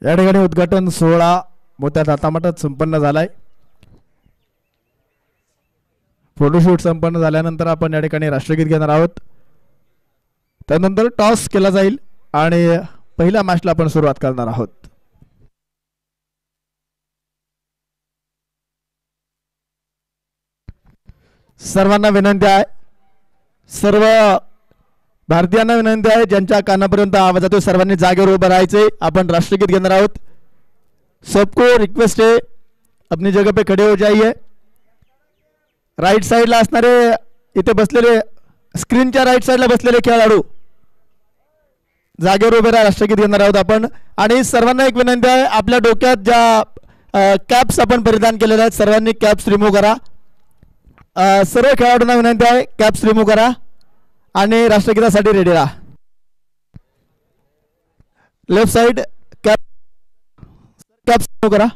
या ठिकाणी उद्घाटन सोहळा मोठ्या थाटामाटात संपन्न झालाय. फोटोशूट संपन्न झाल्यानंतर आपण या ठिकाणी राष्ट्रगीत घेणार आहोत. त्यानंतर टॉस केला जाईल आणि पहिल्या मॅचला आपण सुरुवात करणार आहोत. सर्वांना विनंती आहे, सर्व भारतीयांना विनंती आहे, ज्यांच्या कानापर्यंत आवाज जातो सर्वांनी जागेवर उभं राहायचे. आपण राष्ट्रगीत घेणार आहोत. सबको रिक्वेस्ट है अपनी जगह पे खड़े हो जाइए. राईट साइडला असणारे इथे बसलेले स्क्रीनच्या राईट साइडला बसलेले खेळाडू जागेवर उभे राहा. राष्ट्रगीत घेणार आहोत आपण. आणि सर्वांना एक विनंती आहे, आपल्या डोक्यात ज्या कॅप्स आपण परिधान केलेल्या आहेत सर्वांनी कॅप्स रिमूव्ह करा. सर्व खेळाडूंना विनंती आहे कॅप्स रिमूव्ह करा आणि राष्ट्रगीतासाठी रेडी राहा. लेफ्ट साइड कॅप्स रिमूव्ह करा.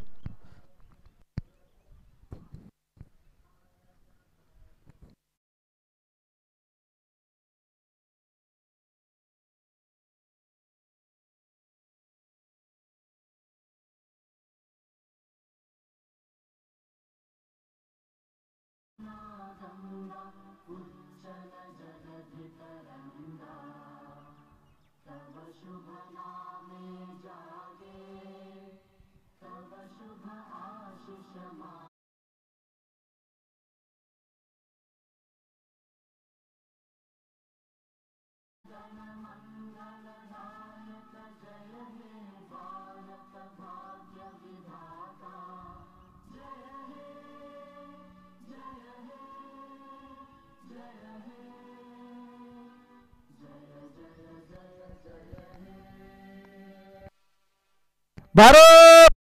भारत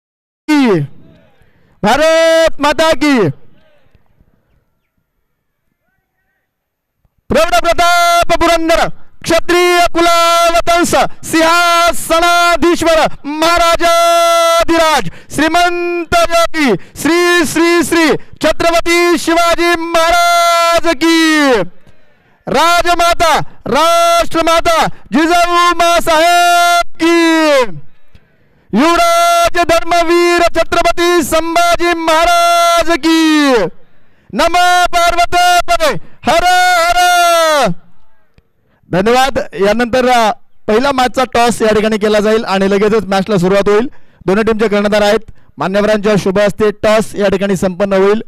की, भारत माता की. प्रौढ प्रताप पुरंदर क्षत्रिय कुलावतंस सिंहासनाधीश्वर महाराजाधिराज श्रीमंत योगी श्री श्री श्री छत्रपती शिवाजी महाराज की. राजमाता राष्ट्रमाता जिजाऊ माँसाहेब की. युवराज धर्मवीर छत्रपती संभाजी महाराज की. नमः पार्वती हर हर. धन्यवाद. यानंतर पहिला मॅचचा टॉस या ठिकाणी केला जाईल आणि लगेचच मॅचला सुरुवात होईल. दोन्ही टीमचे कर्णधार आहेत. मान्यवरांच्या शुभ हस्ते टॉस या ठिकाणी संपन्न होईल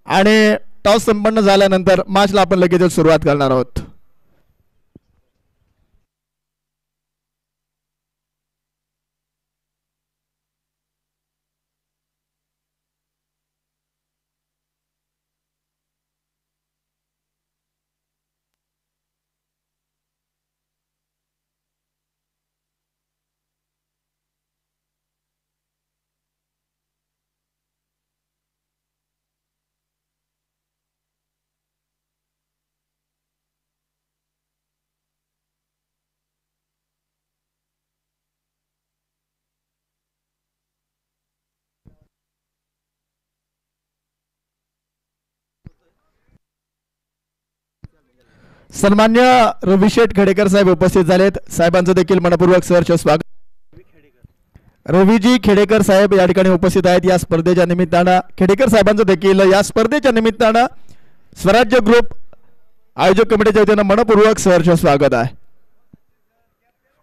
आणि टॉस संपन्न झाल्यानंतर मॅचला आपण लगेचच सुरुवात करणार आहोत. सन्मान्य रविशेठ खेडेकर साहेब उपस्थित झालेत. साहेबांचं देखील मनपूर्वक सहर्ष स्वागत. रवीजी खेडेकर साहेब या ठिकाणी उपस्थित आहेत. या स्पर्धेच्या निमित्तानं खेडेकर साहेबांचं देखील या स्पर्धेच्या निमित्तानं स्वराज्य ग्रुप आयोजक कमिटीच्या वतीनं मनपूर्वक सहर्ष स्वागत आहे.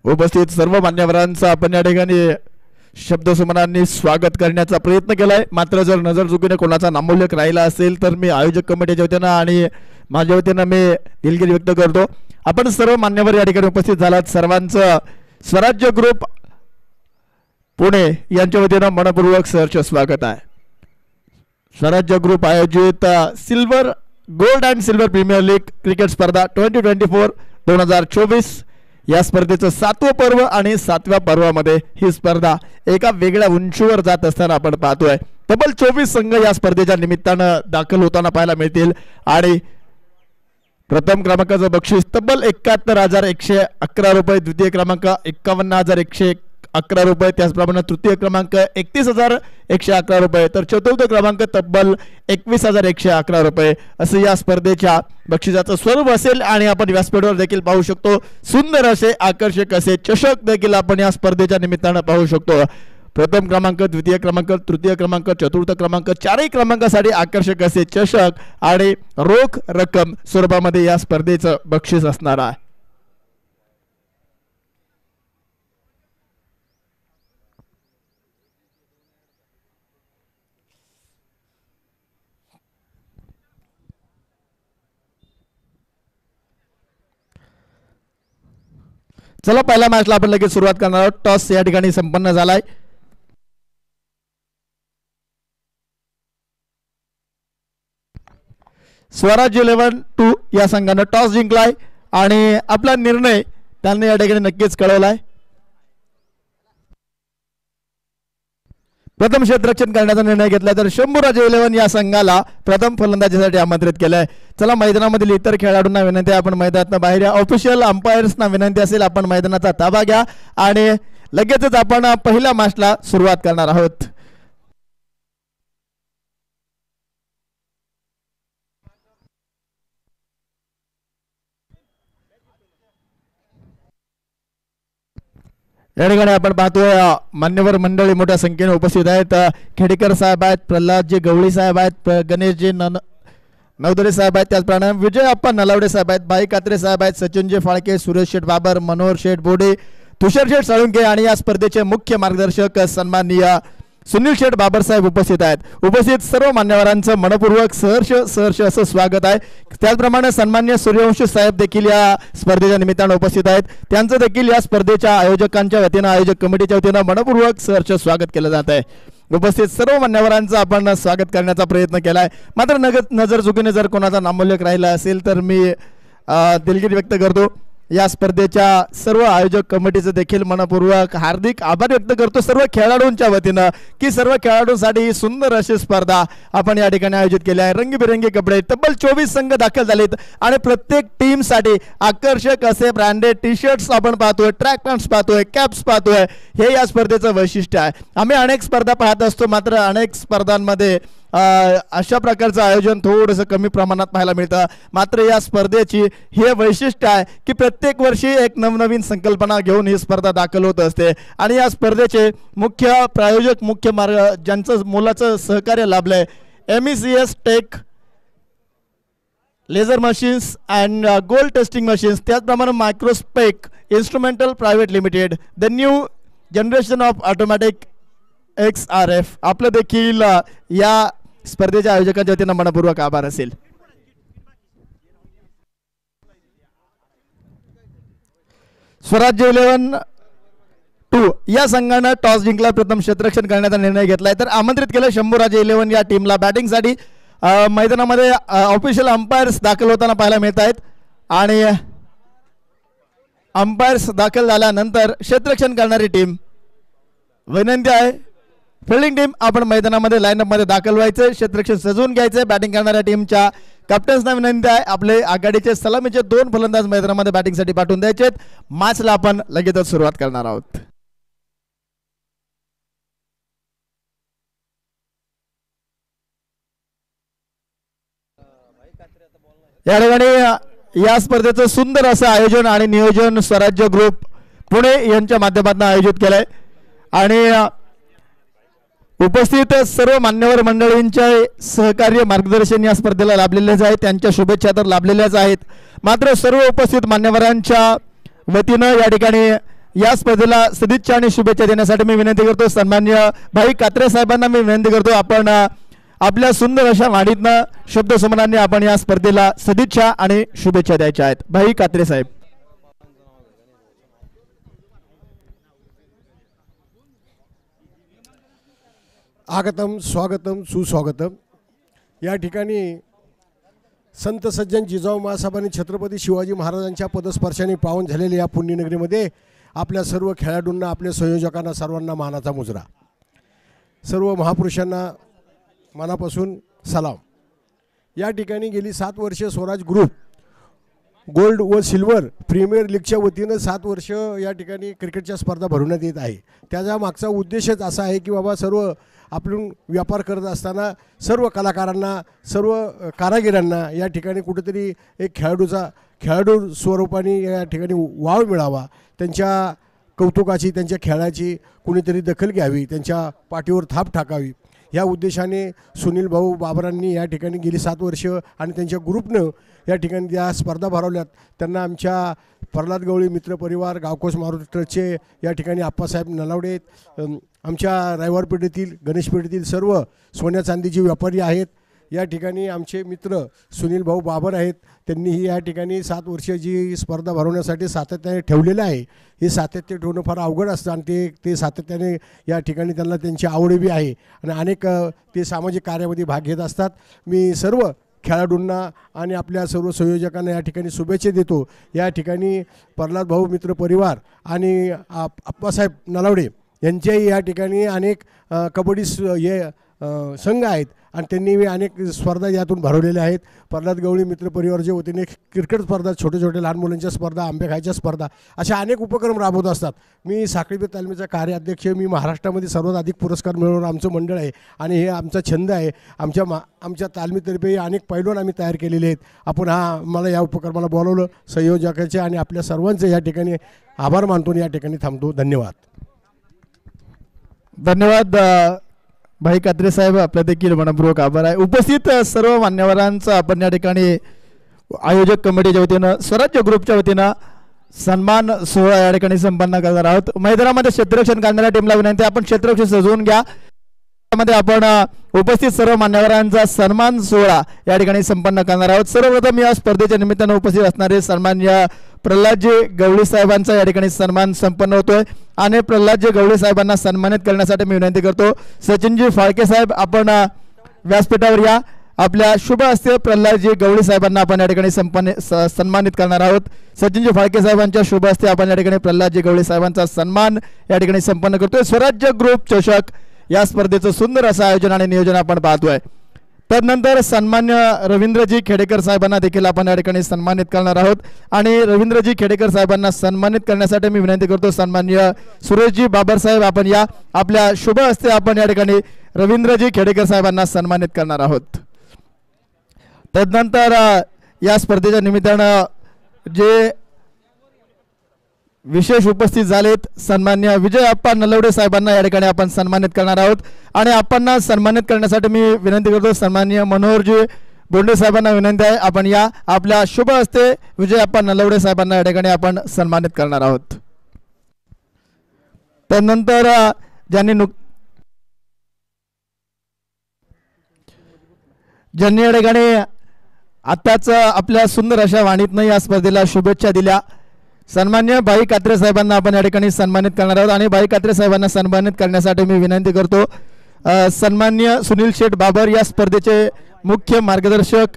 उपस्थित सर्व मान्यवरांचं आपण या ठिकाणी शब्दसुमनांनी स्वागत करण्याचा प्रयत्न केलाय. मात्र जर नजर चुकीने कोणाचा नामोल्लेख राहिला असेल तर मी आयोजक कमिटीच्या वतीनं आणि माझ्या वतीनं मी दिलगिरी व्यक्त करतो. आपण सर्व मान्यवर या ठिकाणी उपस्थित झालात. सर्वांचं स्वराज्य ग्रुप पुणे यांच्या वतीनं मनपूर्वक सहर्ष स्वागत आहे. स्वराज्य ग्रुप आयोजित silver gold and silver premier league cricket स्पर्धा 2024 या स्पर्धेचं 7वं पर्व आणि 7व्या पर्वामध्ये ही स्पर्धा एका वेगळ्या उंचीवर जात असताना आपण पाहतोय. तब्बल 24 संघ या स्पर्धेच्या निमित्तानं दाखल होताना पाहायला मिळतील आणि प्रथम क्रमांकाचं बक्षीस तब्बल 71,111 रुपये, द्वितीय क्रमांक 51,111 रुपये, त्याचप्रमाणे तृतीय क्रमांक 31,111 रुपये, तर चतुर्थ क्रमांक तब्बल 21,111 रुपये असं या स्पर्धेच्या बक्षिसाचं स्वरूप असेल. आणि आपण व्यासपीठावर देखील पाहू शकतो सुंदर असे आकर्षक असे चषक देखील आपण या स्पर्धेच्या निमित्तानं पाहू शकतो. प्रथम क्रमांक, द्वितीय क्रमांक, तृतीय क्रमांक, चतुर्थ क्रमांक, चारही क्रमांकासाठी आकर्षक असे चषक आणि रोख रक्कम स्वरूपामध्ये या स्पर्धेचं बक्षीस असणार आहे. चला पहिल्या मॅचला आपण लगेच सुरुवात करणार आहोत. टॉस या ठिकाणी संपन्न झालाय. स्वराज 11-2 या संघाने टॉस जिंकलाय आणि आपला निर्णय त्यांनी या ठिकाणी नक्कीच कळवलाय. प्रथम क्षेत्ररक्षण करण्याचा निर्णय घेतला तर शंभूराज 11 या संघाला प्रथम फलंदाजीसाठी आमंत्रित केलंय. चला मैदानामधील इतर खेळाडूंना विनंती आहे आपण मैदानात बाहेर या. ऑफिशियल अंपायर्सना विनंती असेल आपण मैदानाचा ताबा घ्या आणि लगेचच आपण पहिल्या मॅचला सुरुवात करणार आहोत. या ठिकाणी आपण पाहतोय मान्यवर मंडळी मोठ्या संख्येने उपस्थित आहेत. खेडेकर साहेब आहेत, प्रल्हादजी गवळी साहेब आहेत, गणेशजी नवदरे साहेब आहेत, त्याचप्रमाणे विजय अप्पा नलावडे साहेब आहेत, भाई कात्रे साहेब आहेत, सचिनजी फाळके, सुरेश शेठ बाबर, मनोहर शेठ बोडे, तुषार शेठ साळुंके आणि या स्पर्धेचे मुख्य मार्गदर्शक सन्माननीय सुनील शेठ बाबर साहेब उपस्थित आहेत. उपस्थित सर्व मान्यवरांचं मनपूर्वक सहर्ष असं स्वागत आहे. त्याचप्रमाणे सन्माननीय सूर्यवंशी साहेब देखील या स्पर्धेच्या निमित्तानं उपस्थित आहेत. त्यांचं देखील या स्पर्धेच्या आयोजकांच्या वतीनं, आयोजक कमिटीच्या वतीनं मनपूर्वक सहर्ष स्वागत केलं जात आहे. उपस्थित सर्व मान्यवरांचं आपण स्वागत करण्याचा प्रयत्न केलाय. मात्र नजर चुकीने जर कोणाचा नामोल्लेख राहिला असेल तर मी दिलगिरी व्यक्त करतो. या स्पर्धेच्या सर्व आयोजक कमिटीचं देखील मनपूर्वक हार्दिक आभार व्यक्त करतो सर्व खेळाडूंच्या वतीनं की सर्व खेळाडूंसाठी सुंदर अशी स्पर्धा आपण या ठिकाणी आयोजित केली आहे. रंगीबेरंगी कपडे, तब्बल 24 संघ दाखल झालेत आणि प्रत्येक टीमसाठी आकर्षक असे ब्रँडेड टी शर्ट्स आपण पाहतोय, ट्रॅक पॅन्ट्स पाहतोय, कॅप्स पाहतोय. हे या स्पर्धेचं वैशिष्ट्य आहे. आम्ही अनेक स्पर्धा पाहत असतो मात्र अनेक स्पर्धांमध्ये अशा प्रकारचं आयोजन थोडंसं कमी प्रमाणात पाहायला मिळतं. मात्र या स्पर्धेची हे वैशिष्ट्य आहे की प्रत्येक वर्षी एक नवनवीन संकल्पना घेऊन ही स्पर्धा दाखल होत असते आणि या स्पर्धेचे मुख्य प्रायोजक, मुख्य मार्ग ज्यांचं मोलाचं सहकार्य लाभलंय MECS tech laser machines and gold testing machines, त्याचप्रमाणे Microspec instrumental private limited, the new generation of automatic XRF. आपलं देखील या स्पर्धेच्या आयोजकांच्या वतीनं मनपूर्वक आभार असेल. स्वराज 11-2 या संघानं टॉस जिंकला, प्रथम क्षेत्ररक्षण करण्याचा निर्णय घेतलाय तर आमंत्रित केलं शंभूराज 11 या टीमला बॅटिंगसाठी. मैदानामध्ये ऑफिशियल अंपायर्स दाखल होताना पाहायला मिळत आहेत आणि अंपायर्स दाखल झाल्यानंतर क्षेत्ररक्षण करणारी टीम विनंती आहे फिल्डिंग टीम आपण मैदानामध्ये लाईनअपमध्ये दाखल व्हायचे, क्षेत्ररक्षण सजवून घ्यायचे. बॅटिंग करणाऱ्या टीमच्या कॅप्टन्सना विनंती आहे आपले आघाडीचे सलामीचे 2 फलंदाज मैदानामध्ये बॅटिंगसाठी पाठवून द्यायचे. मॅचला आपण लगेचच सुरुवात करणार आहोत. या ठिकाणी या स्पर्धेचं सुंदर असं आयोजन आणि नियोजन स्वराज्य ग्रुप पुणे यांच्या माध्यमातून आयोजित केलंय आणि उपस्थित सर्व मान्यवर मंडळींचे सहकार्य मार्गदर्शन या स्पर्धेला लाभलेलेच आहे. त्यांच्या शुभेच्छा तर लाभलेल्याच आहेत. मात्र सर्व उपस्थित मान्यवरांच्या वतीनं या ठिकाणी या स्पर्धेला सदिच्छा आणि शुभेच्छा देण्यासाठी मी विनंती करतो सन्माननीय भाई कात्रे साहेबांना मी विनंती करतो आपण आपल्या सुंदर अशा वाणीतनं शब्दसमनांनी आपण या स्पर्धेला सदिच्छा आणि शुभेच्छा द्यायच्या आहेत. भाई कात्रे साहेब. आगतम स्वागतम सुस्वागतम. या ठिकाणी संत सज्जन जिजाऊ महासाहेबांनी छत्रपती शिवाजी महाराजांच्या पदस्पर्शाने पावन झालेल्या या पुण्यनगरीमध्ये आपल्या सर्व खेळाडूंना, आपल्या संयोजकांना सर्वांना मानाचा मुजरा. सर्व महापुरुषांना मनापासून सलाम. या ठिकाणी गेली 7 वर्षे स्वराज ग्रुप गोल्ड व सिल्वर प्रीमियर लीगच्या वतीनं 7 वर्ष या ठिकाणी क्रिकेटच्या स्पर्धा भरवण्यात येत आहे. त्याचा मागचा उद्देशच असा आहे की बाबा सर्व आपण व्यापार करत असताना सर्व कलाकारांना, सर्व कारागिरांना या ठिकाणी कुठेतरी एक खेळाडू स्वरूपाने या ठिकाणी वाव मिळावा, त्यांच्या कौतुकाची, त्यांच्या खेळाची कुणीतरी दखल घ्यावी, त्यांच्या पाठीवर थाप टाकावी, या उद्देशाने सुनील भाऊ बाबरांनी या ठिकाणी गेली 7 वर्ष आणि त्यांच्या ग्रुपनं या ठिकाणी ज्या स्पर्धा भरवल्यात त्यांना आमच्या प्रल्हाद गवळी मित्रपरिवार, गावकोस मारुती ट्रस्टचे या ठिकाणी आप्पासाहेब नलावडे, आमच्या रायवार पेठेतील, गणेश पेठेतील सर्व सोन्या चांदीचे व्यापारी आहेत. या ठिकाणी आमचे मित्र सुनील भाऊ बाबर आहेत. त्यांनीही या ठिकाणी 7 वर्ष जी स्पर्धा भरवण्यासाठी सातत्याने ठेवलेलं आहे. हे सातत्य ठेवणं फार अवघड असतं आणि ते सातत्याने या ठिकाणी त्यांना त्यांची आवड बी आहे आणि अनेक ते सामाजिक कार्यामध्ये भाग घेत असतात. मी सर्व खेळाडूंना आणि आपल्या सर्व संयोजकांना या ठिकाणी शुभेच्छा देतो. या ठिकाणी प्रल्हाद भाऊ मित्र परिवार आणि आप्पासाहेब नलावडे यांच्याही या ठिकाणी अनेक कबड्डी संघ आहेत आणि त्यांनी अनेक स्पर्धा यातून भरवलेल्या आहेत. प्रल्हाद गवळी मित्र परिवारच्या वतीने क्रिकेट स्पर्धा, छोटे छोटे लहान मुलांच्या स्पर्धा, आंबे खायच्या स्पर्धा, अशा अनेक उपक्रम राबवत असतात. मी साखळीपेठ तालमीचा कार्याध्यक्ष, मी महाराष्ट्रामध्ये सर्वात अधिक पुरस्कार मिळवणारं आमचं मंडळ आहे आणि हे आमचा छंद आहे. आमच्या तालमीतर्फे अनेक पैलवान आम्ही तयार केलेले आहेत. आपण मला या उपक्रमाला बोलावलं, संयोजकाचे आणि आपल्या सर्वांचे या ठिकाणी आभार मानतो. या ठिकाणी थांबतो. धन्यवाद. धन्यवाद भाई कात्रे साहेब, आपल्या देखील मनपूर्वक आभार आहे. उपस्थित सर्व मान्यवरांचा आपण या ठिकाणी आयोजक कमिटीच्या वतीनं, स्वराज्य ग्रुपच्या वतीनं सन्मान सोहळा या ठिकाणी संपन्न करणार आहोत. मैदानामध्ये क्षेत्ररक्षण करणाऱ्या टीमला विनंती, आपण क्षेत्ररक्षण सजवून घ्या. मध्ये आपण उपस्थित सर्व मान्यवरांचा सन्मान सोहळा या ठिकाणी संपन्न करणार आहोत. सर्वप्रथम या स्पर्धेच्या निमित्तानं उपस्थित असणारे सन्माननीय प्रल्हादजी गवळी साहेबांचा या ठिकाणी सन्मान संपन्न होतोय आणि प्रल्हादजी गवळी साहेबांना सन्मानित करण्यासाठी मी विनंती करतो, सचिनजी फाळके साहेब आपण व्यासपीठावर या. आपल्या शुभ हस्ते प्रल्हादजी गवळी साहेबांना आपण या ठिकाणी सन्मानित करणार आहोत. सचिनजी फाळके साहेबांच्या शुभ हस्ते आपण या ठिकाणी प्रल्हादजी गवळी साहेबांचा सन्मान या ठिकाणी संपन्न करतोय. स्वराज्य ग्रुप चषक या स्पर्धेचं सुंदर असं आयोजन आणि नियोजन आपण पाहतोय. तदनंतर सन्मान्य रवींद्रजी खेडेकर साहेबांना देखील आपण या ठिकाणी सन्मानित करणार आहोत आणि रवींद्रजी खेडेकर साहेबांना सन्मानित करण्यासाठी मी विनंती करतो, सन्मान्य सुरेशजी बाबर साहेब आपण या. आपल्या शुभ हस्ते आपण या ठिकाणी रवींद्रजी खेडेकर साहेबांना सन्मानित करणार आहोत. तदनंतर या स्पर्धेच्या निमित्तानं जे विशेष उपस्थित झालेत, सन्मान्य विजय अप्पा नलवडे साहेबांना या ठिकाणी आपण सन्मानित करणार आहोत आणि आपणना सन्मानित करण्यासाठी मी विनंती करतो, सन्मान्य मनोहरजी बोंडे साहेबांना विनंती आहे आपण या. आपल्या शुभ हस्ते विजय अप्पा नलवडे साहेबांना या ठिकाणी आपण सन्मानित करणार आहोत. त्यानंतर ज्यांनी या ठिकाणी आताच आपल्या सुंदर अशा वाणीतनं या स्पर्धेला शुभेच्छा दिल्या, सन्मान्य भाई कात्रे साहेबांना आपण या ठिकाणी सन्मानित करणार आहोत आणि भाई कात्रे साहेबांना सन्मानित करण्यासाठी मी विनंती करतो, सन्मान्य सुनील शेठ बाबर या स्पर्धेचे मुख्य मार्गदर्शक,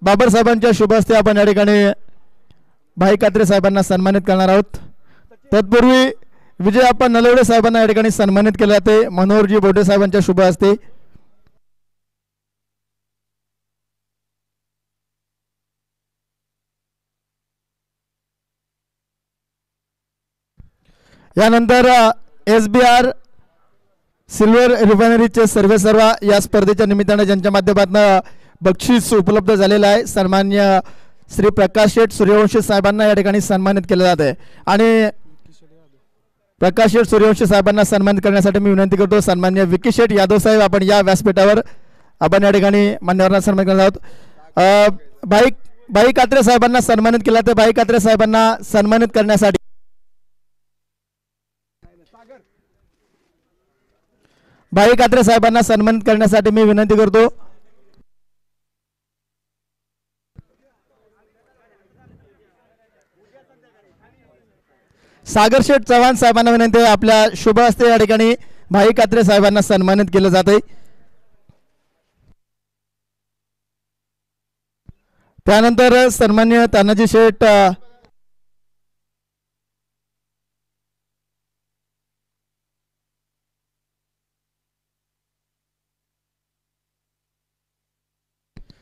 बाबर साहेबांच्या शुभ हस्ते आपण या ठिकाणी भाई कात्रे साहेबांना सन्मानित करणार आहोत. तत्पूर्वी विजय अप्पा नलवडे साहेबांना या ठिकाणी सन्मानित केले जाते मनोहरजी बोडे साहेबांच्या शुभ हस्ते. यानंतर SBR सिल्वर रिफायनरीचे सर्वेसर्वा या स्पर्धेच्या निमित्ताने ज्यांच्या माध्यमातून बक्षीस उपलब्ध झालेलं आहे, सन्मान्य श्री प्रकाश शेठ सूर्यवंशी साहेबांना या ठिकाणी सन्मानित केले जात आहे आणि प्रकाश शेठ सूर्यवंशी साहेबांना सन्मानित करण्यासाठी मी विनंती करतो, सन्मान्य विकी शेठ यादव साहेब आपण या व्यासपीठावर आपण या ठिकाणी मान्यवरांना सन्मानित करणार आहोत. भाई कात्रे साहेबांना सन्मानित केला तर भाई कात्रे साहेबांना सन्मानित करण्यासाठी भाई कात्रे साहेबांना सन्मानित करण्यासाठी मी विनंती करतो, सागर शेठ चव्हाण साहेबांना विनंती आहे आपल्या शुभ हस्ते या ठिकाणी भाई कात्रे साहेबांना सन्मानित केलं जाते. त्यानंतर सन्मान्य तानाजी शेठ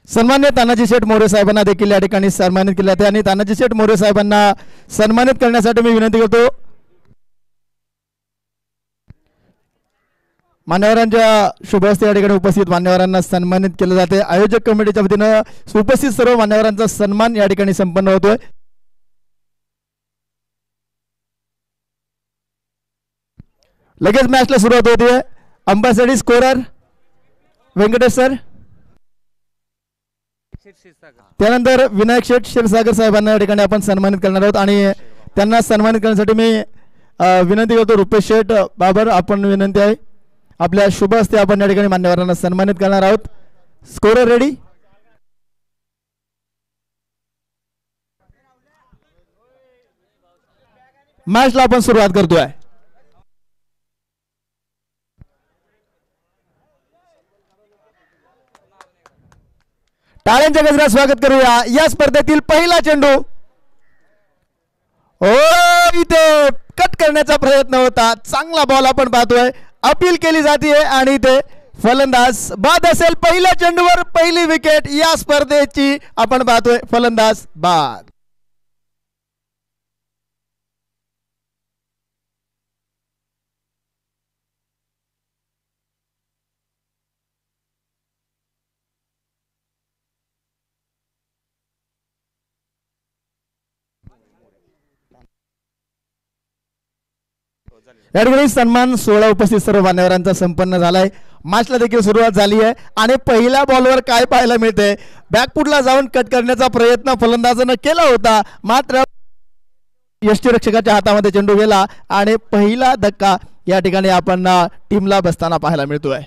सन्मान्य तानाजी शेठ मोरे साहेबांना देखील या ठिकाणी सन्मानित केले जाते आणि तानाजी शेठ मोरे साहेबांना सन्मानित करण्यासाठी मी विनंती करतो, मान्यवरांच्या शुभ हस्ते या ठिकाणी उपस्थित मान्यवरांना सन्मानित केले जाते. आयोजक कमिटीच्या वतीनं उपस्थित सर्व मान्यवरांचा सन्मान या ठिकाणी संपन्न होतोय. लगेच मॅचला सुरुवात होते. अंपायरसाठी स्कोरर व्यंकटेश सर, त्यानंतर विनायक शेठ क्षीरसागर साहेबांना या ठिकाणी आपण सन्मानित करणार आहोत आणि त्यांना सन्मानित करण्यासाठी मी विनंती करतो रुपेश शेठ बाबर, आपण विनंती आहे आपल्या शुभ हस्ते आपण या ठिकाणी मान्यवरांना सन्मानित करणार आहोत. Scorer ready. मॅचला आपण सुरुवात करतोय. टाळ्यांच्या गजरात स्वागत करूया. या स्पर्धेतील पहिला चेंडू ओ इथे कट करण्याचा प्रयत्न होता. चांगला बॉल आपण पाहतोय. अपील केली जाते आणि ते फलंदाज बाद असेल. पहिल्या चेंडूवर पहिली विकेट या स्पर्धेची आपण पाहतोय. फलंदाज बाद. या ठिकाणी सन्मान सोहळा उपस्थित सर्व मान्यवरांचा संपन्न झालाय. मॅचला देखील सुरुवात झाली आहे आणि पहिल्या बॉलवर काय पाहायला मिळते, बॅकफुटला जाऊन कट करण्याचा प्रयत्न फलंदाजानं केला होता, मात्र यष्टीरक्षकाच्या हातामध्ये चेंडू गेला आणि पहिला धक्का या ठिकाणी आपण टीमला बसताना पाहायला मिळतोय.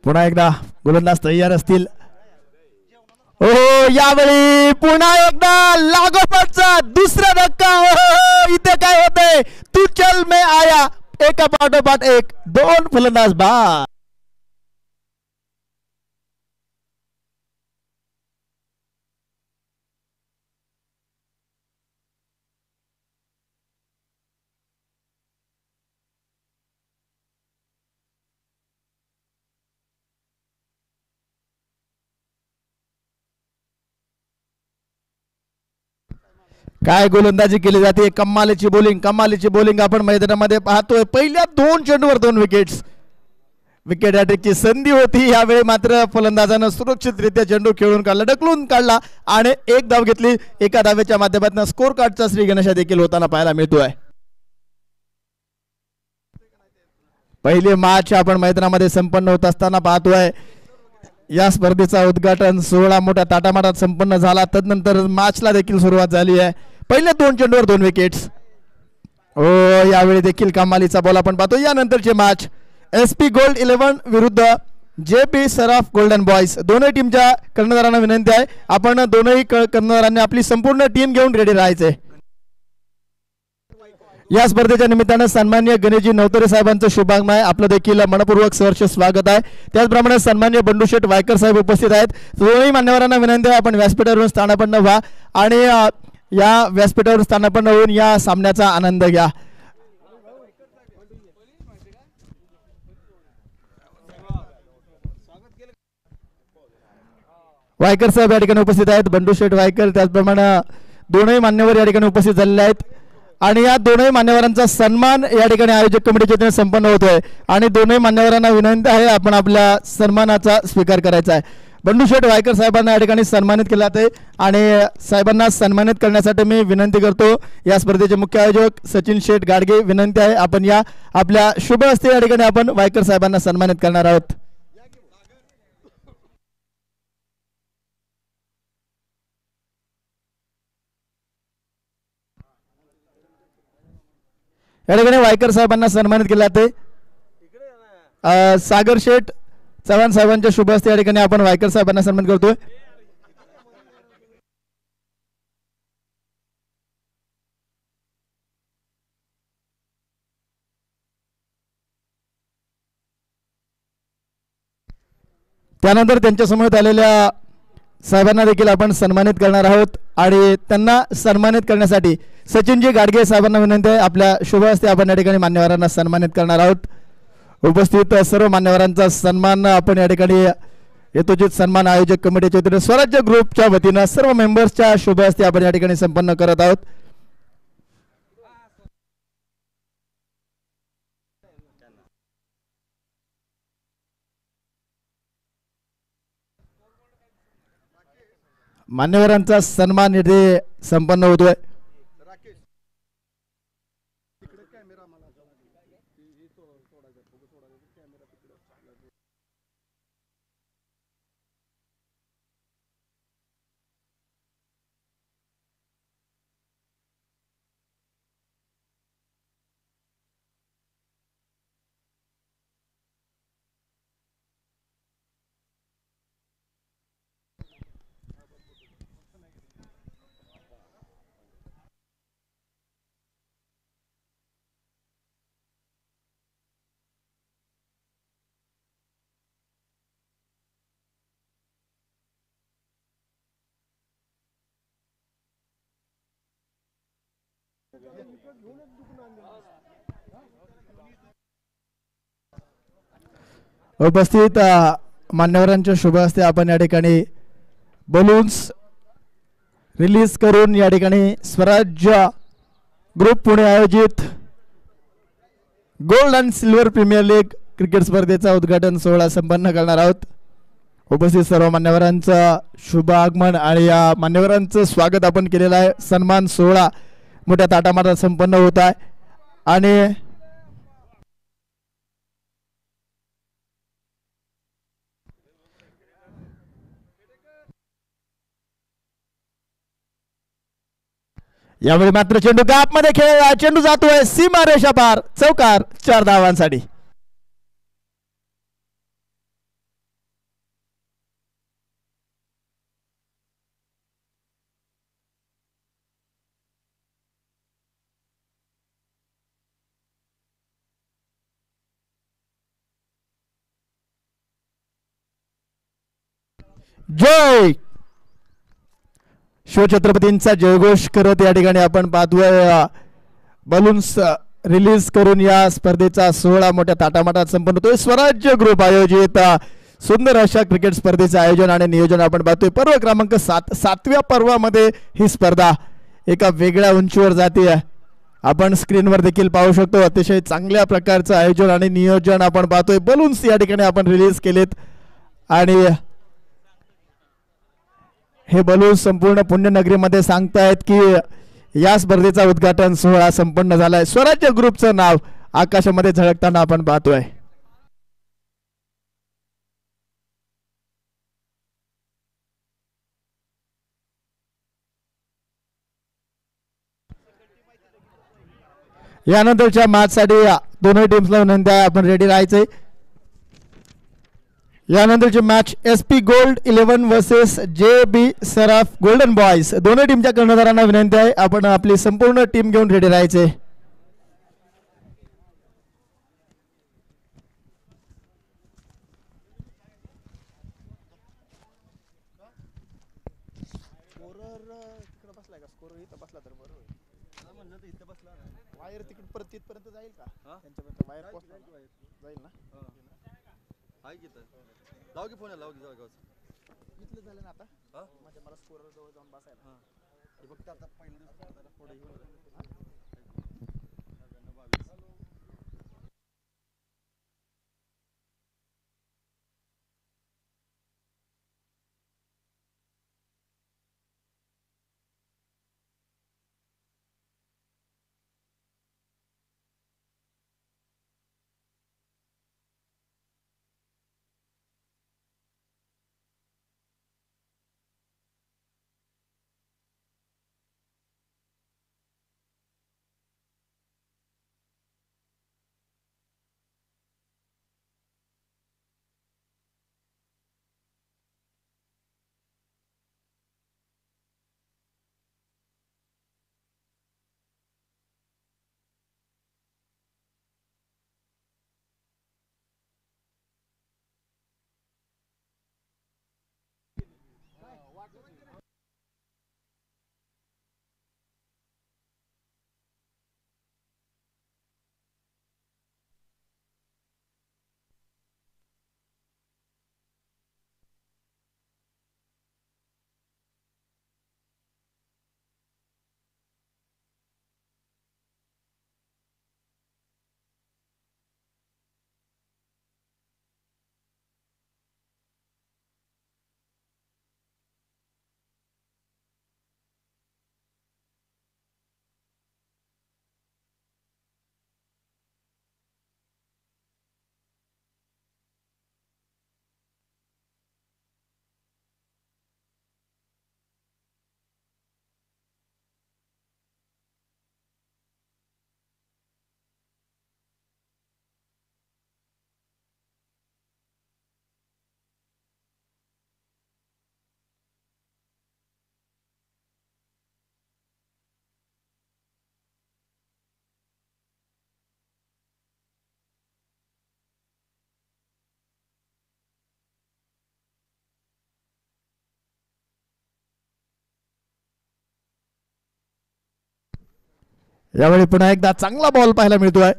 पुन्हा एकदा गोलंदाज तयार असतील. हो यावेळी पुन्हा एकदा लागोपाठचा दुसरा धक्का. इथे काय होतंय, तू चल मैं आया, एका पाठोपाठ एक, दोन फलंदाज बाद. काय गोलंदाजी केली जाते, कमालीची बॉलिंग आपण मैदानामध्ये पाहतोय. पहिल्या दोन चेंडूवर दोन विकेट्स. विकेट हॅट्रिकची संधी होती, यावेळी मात्र फलंदाजानं सुरक्षितरित्या चेंडू खेळून काढला, ढकलून काढला आणि एक धाव घेतली. एका धावेच्या माध्यमातून स्कोर कार्डचा श्री गणेशा देखील होताना पाहायला मिळतोय. पहिली मॅच आपण मैदानामध्ये संपन्न होत असताना पाहतोय. या स्पर्धेचा उद्घाटन सोहळा मोठ्या ताटामाटात संपन्न झाला. तदनंतर मॅचला देखील सुरुवात झाली आहे. पहिल्या दोन चेंडूवर दोन विकेट्स. ओ यावेळी देखील कमालीचा बॉल आपण पाहतो. यानंतरची मॅच SP गोल्ड 11 विरुद्ध JP सराफ गोल्डन बॉयज. दोन्ही टीमच्या कर्णधारांना विनंती आहे, आपण दोनही कर्णधारांनी आपली संपूर्ण टीम घेऊन रेडी राहायचे. या स्पर्धेच्या निमित्तानं सन्मान्य गणेशजी नवतरे साहेबांचं शुभागमन आहे. आपलं देखील मनपूर्वक सहर्ष स्वागत आहे. त्याचप्रमाणे सन्मान्य बंडूशेठ वायकर साहेब उपस्थित आहेत. दोन्ही मान्यवरांना विनंती आहे, आपण व्यासपीठावरून स्थानापन्न व्हा आणि या व्यासपीठावर स्थानापन्न होऊन या सामन्याचा आनंद घ्या. वायकर साहेब या ठिकाणी उपस्थित आहेत. बंडूशेठ वायकर, त्याचप्रमाणे दोनही मान्यवर या ठिकाणी उपस्थित झालेले आहेत आणि या दोनही मान्यवरांचा सन्मान या ठिकाणी आयोजक कमिटीच्या वतीने संपन्न होतोय आणि दोनही मान्यवरांना विनंती आहे, आपण आपल्या सन्मानाचा स्वीकार करायचा आहे. बंडूशेठ वायकर साहेबांना या ठिकाणी सन्मानित केलं जाते आणि साहेबांना सन्मानित करण्यासाठी मी विनंती करतो, या स्पर्धेचे मुख्य आयोजक सचिन शेठ गाडगे, विनंती आहे आपण या आपल्या शुभ हस्ते या ठिकाणी आपण वायकर साहेबांना सन्मानित करणार आहोत. या ठिकाणी वायकर साहेबांना सन्मानित केले जाते. सागर शेठ चव्हाण साहेबांच्या शुभ हस्ते या ठिकाणी आपण वायकर साहेबांना सन्मानित करतोय. त्यानंतर त्यांच्या समोर आलेल्या साहेबांना देखील आपण सन्मानित करणार आहोत आणि त्यांना सन्मानित करण्यासाठी सचिनजी गाडगे साहेबांना विनंती आहे, आपल्या शुभ हस्ते आपण या ठिकाणी मान्यवरांना सन्मानित करणार आहोत. उपस्थित सर्व मान्यवरांचा सन्मान आपण या ठिकाणी यथोचित सन्मान आयोजक कमिटीच्या वतीने स्वराज्य ग्रुपच्या वतीनं सर्व मेंबर्सच्या शुभ हस्ते आपण या ठिकाणी संपन्न करत आहोत. मान्यवरांचा सन्मान येथे संपन्न होतोय. उपस्थित मान्यवरांच्या शुभ हस्ते आपण या ठिकाणी बलून्स रिलीज करून या ठिकाणी स्वराज्य ग्रुप पुणे आयोजित gold and silver premier league cricket स्पर्धेचा उद्घाटन सोहळा संपन्न करणार आहोत. उपस्थित सर्व मान्यवरांचं शुभ आगमन आणि या मान्यवरांचं स्वागत आपण केलेलं आहे. सन्मान सोहळा मोठ्या ताटामाटात संपन्न होत आहे आणि यावेळी मात्र चेंडू गॅप मध्ये खेळला. चेंडू जातोय सीमा रेषा पार. चौकार 4 धावांसाठी. जय शिवछत्रपतींचा जयघोष करत या ठिकाणी आपण पाहतोय बलून्स रिलीज करून या स्पर्धेचा सोहळा मोठ्या ताटामाटात संपन्न होतोय. स्वराज्य ग्रुप आयोजित सुंदर अशा क्रिकेट स्पर्धेचे आयोजन आणि नियोजन आपण पाहतोय. पर्व क्रमांक 7 7व्या पर्वामध्ये ही स्पर्धा एका वेगळ्या उंचीवर जाते. आपण स्क्रीनवर देखील पाहू शकतो. अतिशय चांगल्या प्रकारचं आयोजन आणि नियोजन आपण पाहतोय. बलून्स या ठिकाणी आपण रिलीज केलेत आणि हे बलून्स संपूर्ण पुण्यनगरीमध्ये सांगतायत की या स्पर्धेचा उद्घाटन सोहळा संपन्न झालाय. स्वराज्य ग्रुपचं नाव आकाशामध्ये झळकताना आपण पाहतोय. यानंतरच्या मॅचसाठी दोन्ही टीम्सला विनंती आहे आपण रेडी राहायचंय. यानंतरची match SP gold 11 versus JB Saraf golden boys. दोन्ही टीमच्या कर्णधारांना विनंती आहे आपण आपली संपूर्ण टीम घेऊन रेडी राहायचे. लाव की फोन लाव की जाऊ इथलं झालं ना आता म्हणजे मला स्कोरर जवळ जाऊन बसायला हे फक्त आता पहिल्या दिवसात यावेळी पुन्हा एकदा चांगला बॉल पाहायला मिळतोय.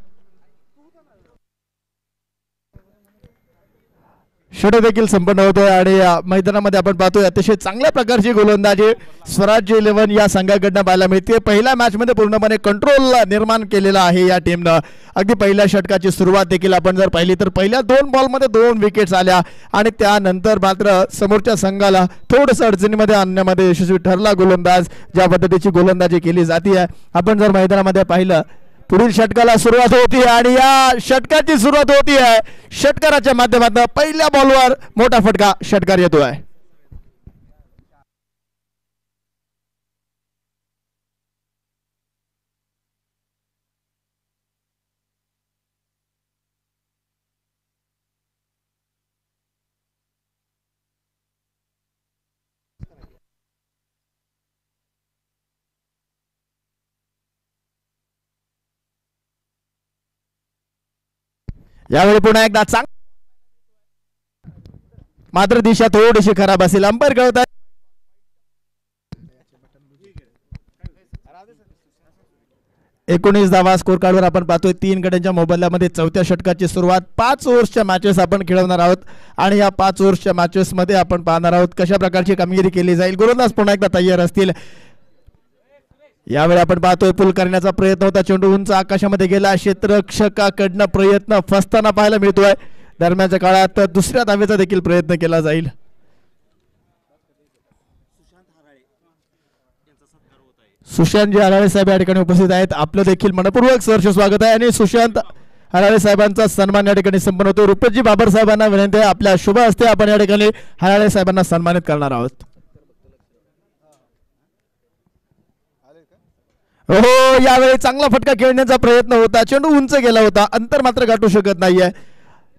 षटक देखील संपन्न होतोय आणि मैदानामध्ये आपण पाहतोय अतिशय चांगल्या प्रकारची गोलंदाजी स्वराज्य 11 या संघाकडनं पाहायला मिळते. पहिल्या मॅच मध्ये पूर्णपणे कंट्रोल निर्माण केलेला आहे या टीमनं. अगदी पहिल्या षटकाची सुरुवात देखील आपण जर पाहिली तर पहिल्या 2 बॉलमध्ये 2 विकेट्स आल्या आणि त्यानंतर मात्र समोरच्या संघाला थोडंसं अडचणीमध्ये आणण्यामध्ये यशस्वी ठरला गोलंदाज. ज्या पद्धतीची गोलंदाजी केली जाते आपण जर मैदानामध्ये पाहिलं पुढील षटकाला सुरुवात होती आणि या षटकाची सुरुवात होती आहे षटकाराच्या माध्यमातून. पहिल्या बॉलवर मोठा फटका षटकार येतोय. यावेळी पुन्हा एकदा मात्र दिशा थोडीशी खराब असेल. अंपायर कळत आहे 19 धावा स्कोर कार्डवर आपण पाहतोय. 3 गड्यांच्या मोबदल्यामध्ये चौथ्या षटकाची सुरुवात. 5 ओव्हर्सच्या मॅचेस आपण खेळवणार आहोत आणि या 5 ओव्हर्सच्या मॅचेस मध्ये आपण पाहणार आहोत कशा प्रकारची कामगिरी केली जाईल. गोलंदाज पुन्हा एकदा तयार असतील. यावेळी आपण पाहतोय पुल करण्याचा प्रयत्न होता. चेंडू उंच आकाशामध्ये गेला. क्षेत्ररक्षकाकडनं प्रयत्न फसताना पाहायला मिळतोय. दरम्यानच्या काळात दुसऱ्या धावेचा देखील प्रयत्न केला जाईल. सुशांतजी हराळे साहेब या ठिकाणी उपस्थित आहेत. आपलं देखील मनपूर्वक सहर्ष स्वागत आहे आणि सुशांत हराळे साहेबांचा सन्मान या ठिकाणी संपन्न होतो. रुपेशजी बाबर साहेबांना विनंती आहे आपल्या शुभ हस्ते आपण या ठिकाणी हराळे साहेबांना सन्मानित करणार आहोत. हो यावेळी चांगला फटका खेळण्याचा प्रयत्न होता. चेंडू उंच गेला होता. अंतर मात्र गाठू शकत नाहीये.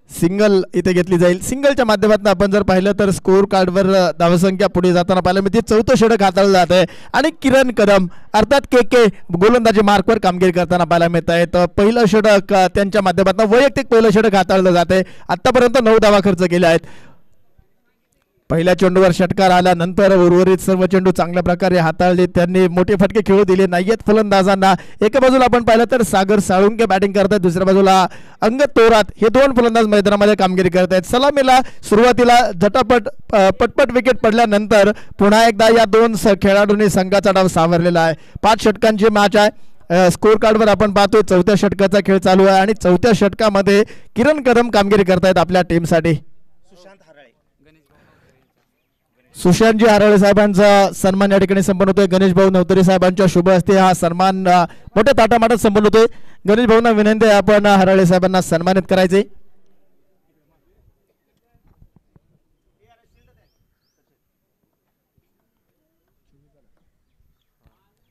सिंगल इथे घेतली जाईल. सिंगलच्या माध्यमातून आपण जर पाहिलं तर स्कोर कार्डवर धावसंख्या पुढे जाताना पाहायला मिळते. चौथं षटक हाताळलं जात आहे आणि किरण कदम अर्थात के गोलंदाजी मार्कवर कामगिरी करताना पाहायला मिळत आहे. तर पहिलं षटक त्यांच्या माध्यमातून वैयक्तिक पहिलं षटक हाताळलं जात आहे. आतापर्यंत 9 धावा खर्च केल्या आहेत. पहिल्या चेंडूवर षटकार आल्यानंतर उर्वरित सर्व चेंडू चांगल्या प्रकारे हाताळले. त्यांनी मोठे फटके खेळू दिले नाहीयेत फलंदाजांना. एका बाजूला आपण पाहिलं तर सागर साळुंके बॅटिंग करतात. दुसऱ्या बाजूला अंगद तोरात हे 2 फलंदाज मैदानामध्ये कामगिरी करत आहेत. सलामीला सुरुवातीला झटापट पटपट विकेट पडल्यानंतर पुन्हा एकदा या 2 खेळाडूंनी संघाचा डाव सावरलेला आहे. 5 षटकांची मॅच आहे. स्कोर कार्डवर आपण पाहतोय चौथ्या षटकाचा खेळ चालू आहे आणि चौथ्या षटकामध्ये किरण कदम कामगिरी करतायत आपल्या टीमसाठी. सुशांतजी हराळे साहेबांचा सन्मान या ठिकाणी संपन्न होतोय. गणेश भाऊ नवतरे साहेबांच्या शुभ हस्ते हा सन्मान मोठ्या ताटामाटात संपन्न होतोय. गणेश भाऊंना विनंती आहे आपण हराळे साहेबांना सन्मानित करायचे.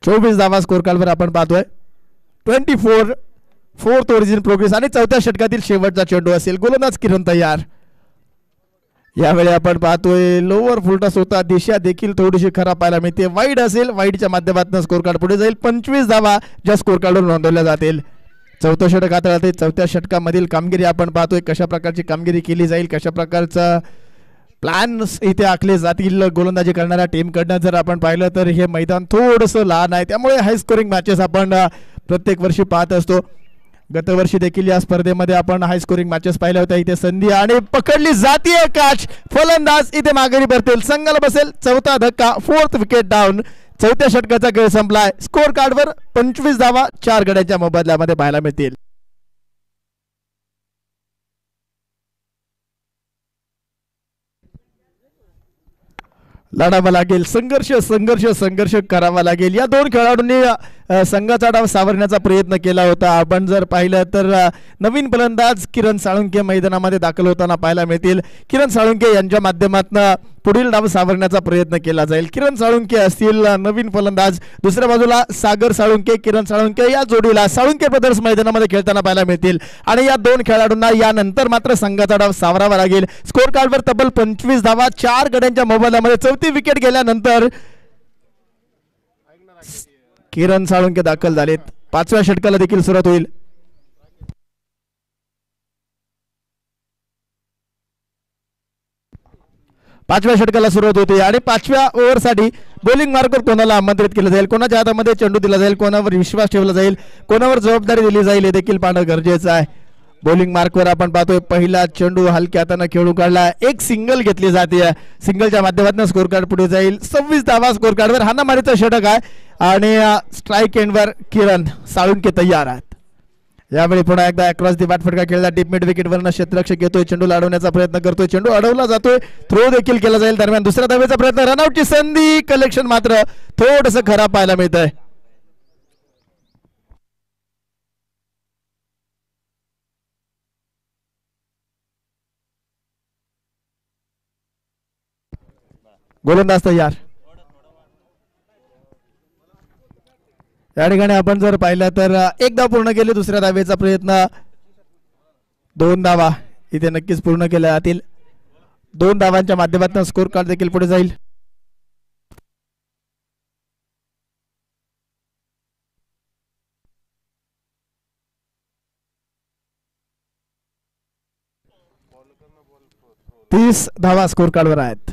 24 धावा स्कोर कार्डवर आपण पाहतोय. 24 फोर्थ ओव्हर इन प्रोग्रेस आणि चौथ्या षटकातील शेवटचा चेंडू असेल. गोलंदाज किरण तयार. यावेळी आपण पाहतोय लोअर फुलटॉस होता. दिशा देखील थोडीशी खराब पाहायला मिळते. वाईड असेल. वाईडच्या माध्यमातून स्कोर कार्ड पुढे जाईल. 25 धावा ज्या स्कोर कार्डवर नोंदवल्या जातील. चौथं षटक हाताळते. चौथ्या षटकामधील कामगिरी आपण पाहतोय कशा प्रकारची कामगिरी केली जाईल. कशा प्रकारचं प्लॅन्स इथे आखले जातील गोलंदाजी करणाऱ्या टीमकडनं. जर आपण पाहिलं तर हे मैदान थोडंसं लहान आहे त्यामुळे हाय स्कोरिंग मॅचेस आपण प्रत्येक वर्षी पाहत असतो. गतवर्षी देखील या स्पर्धेमध्ये आपण हाय स्कोरिंग मॅचेस पाहिल्या होत्या. इथे संधी आणि पकडली जातीय कॅच. फलंदाज इथे माघारी परतेल. संघाला बसेल चौथा धक्का. 4th wicket down. चौथ्या षटकाचा खेळ संपलाय. स्कोर कार्डवर 25 धावा 4 गड्यांच्या मोबदल्यामध्ये पाहायला मिळतील. लढावं लागेल. संघर्ष संघर्ष संघर्ष करावा लागेल. या 2 खेळाडूंनी संघाचा डाव सावरण्याचा प्रयत्न केला होता. आपण जर पाहिलं तर नवीन फलंदाज किरण साळुंके मैदानामध्ये दाखल होताना पाहायला मिळतील. किरण साळुंके यांच्या माध्यमातून पुढील डाव सावरण्याचा प्रयत्न केला जाईल. किरण साळुंके असतील नवीन फलंदाज. दुसऱ्या बाजूला सागर साळुंके किरण साळुंके या जोडीला साळुंके ब्रदर्स मैदानामध्ये खेळताना पाहायला मिळतील आणि या 2 खेळाडूंना यानंतर मात्र संघाचा डाव सावरावा लागेल. स्कोर कार्डवर तब्बल 25 धावा 4 गड्यांच्या मोबदल्यामध्ये. 4थी विकेट गेल्यानंतर किरण साळुंके दाखल झालेत. 5व्या षटकाला देखील सुरुवात होईल. पाचव्या षटकाला सुरुवात होते आणि 5व्या ओव्हरसाठी बॉलिंग मार्कर कोणाला आमंत्रित केलं जाईल, कोणाच्या हातामध्ये चेंडू दिला जाईल, कोणावर विश्वास ठेवला जाईल, कोणावर जबाबदारी दिली जाईल हे देखील पाहणं गरजेचं आहे. बॉलिंग मार्कवर आपण पाहतोय पहिला चेंडू हलक्या हाताने खेळून काढला, एक सिंगल घेतली जाते. सिंगलच्या माध्यमातून स्कोर कार्ड पुढे जाईल. 26 धावा स्कोर कार्डवर. हाणामारीचा षटक आहे आणि स्ट्राईक एंडवर किरण साळुंके तयार आहेत. यावेळी पुन्हा एकदा अक्रॉस दी बाट फटका खेळला. डीप मिड विकेटवरनं क्षेत्ररक्षक घेतोय, चेंडू अडवण्याचा प्रयत्न करतोय, चेंडू अडवला जातोय, थ्रो देखील केला जाईल. दरम्यान दुसऱ्या धावेचा प्रयत्न, रनआउटची संधी, कलेक्शन मात्र थोडंसं खराब पाहायला मिळत आहे. गोलंदाज तयार. या ठिकाणी आपण जर पाहिलं तर एक धाव पूर्ण केली. दुसऱ्या धावेचा प्रयत्न, 2 धावा इथे नक्कीच पूर्ण केल्या जातील. 2 धावांच्या माध्यमातून स्कोर कार्ड देखील पुढे जाईल. तीस धावा स्कोर कार्डवर आहेत.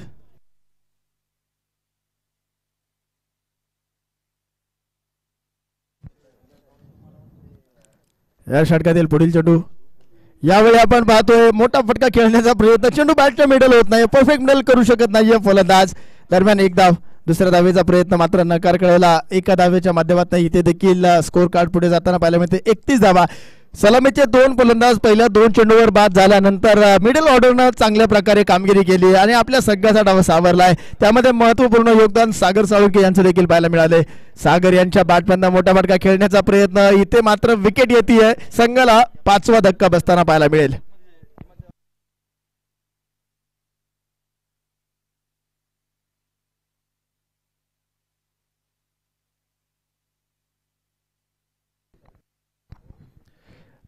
या षटकातील पुढील चेंडू, यावेळी आपण पाहतोय मोठा फटका खेळण्याचा प्रयत्न, चेंडू बॅटच्या मिडल होत नाही, परफेक्ट मिडल करू शकत नाहीये फलंदाज. दरम्यान एक धाव. दुसऱ्या धावेचा प्रयत्न मात्र नकार कळवला. एका धावेच्या माध्यमातून इथे देखील स्कोर कार्ड पुढे जाताना पाहायला मिळते. 31 धावा. सलामीचे 2 फलंदाज पहिल्या 2 चेंडूवर बाद झाल्यानंतर मिडल ऑर्डरनं चांगल्या प्रकारे कामगिरी केली आणि आपल्या संघाचा डाव सावरलाय. त्यामध्ये महत्वपूर्ण योगदान सागर साळुंके यांचं देखील पाहायला मिळाले. सागर यांच्या बॅटमधनं मोठा फटका खेळण्याचा प्रयत्न, इथे मात्र विकेट येते. संघाला 5वा धक्का बसताना पाहायला मिळेल.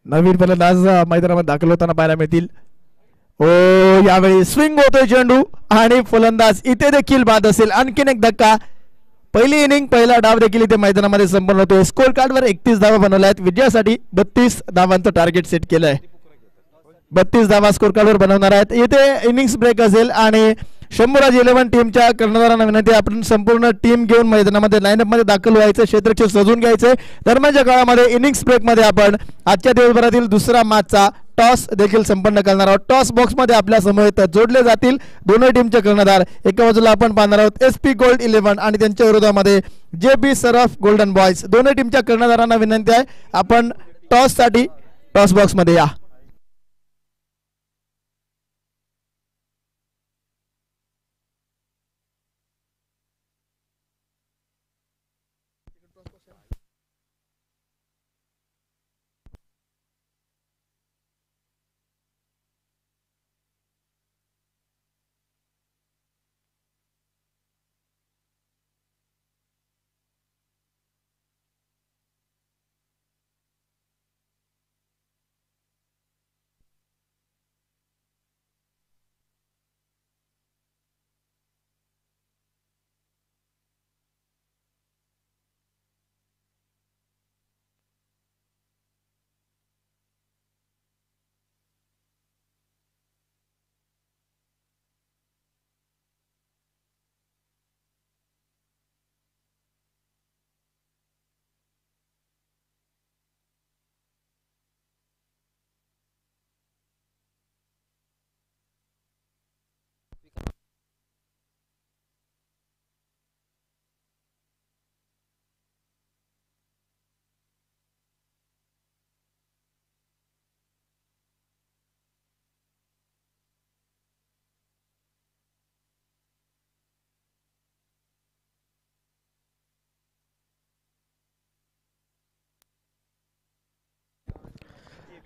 नवीन फलंदाज मैदानामध्ये दाखल होताना पाहायला मिळतील. ओ, यावेळी स्विंग होतोय चेंडू आणि फलंदाज इथे देखील बाद असेल. आणखीन एक धक्का. पहिली इनिंग पहिला डाव देखील इथे मैदानामध्ये संपन्न होतोय. स्कोर कार्डवर 31 धावा बनवल्या आहेत. विजयासाठी 32 धावांचं टार्गेट सेट केलंय. 32 धावा स्कोर कार्डवर बनवणार आहेत. इथे इनिंग्स ब्रेक असेल आणि शंभूराज 11 टीमच्या कर्णधारांना विनंती, आपण संपूर्ण टीम घेऊन मैदानामध्ये लाईनअप मध्ये दाखल व्हायचं, क्षेत्ररक्षक सजून घ्यायचे. दरम्यानच्या काळामध्ये इनिंग्स ब्रेक मध्ये आपण आजच्या दिवसभरातील दुसरा मॅचचा टॉस देखील संपन्न करणार आहोत. टॉस बॉक्स मध्ये आपल्या समोर जोडले जातील दोन्ही टीमचे कर्णधार. एका बाजूला आपण पाहणार आहोत SP गोल्ड 11 आणि त्यांच्या विरोधामध्ये JB सरफ गोल्डन बॉयज. दोन्ही टीमच्या कर्णधारांना विनंती आहे, आपण टॉस साठी टॉस बॉक्स मध्ये या.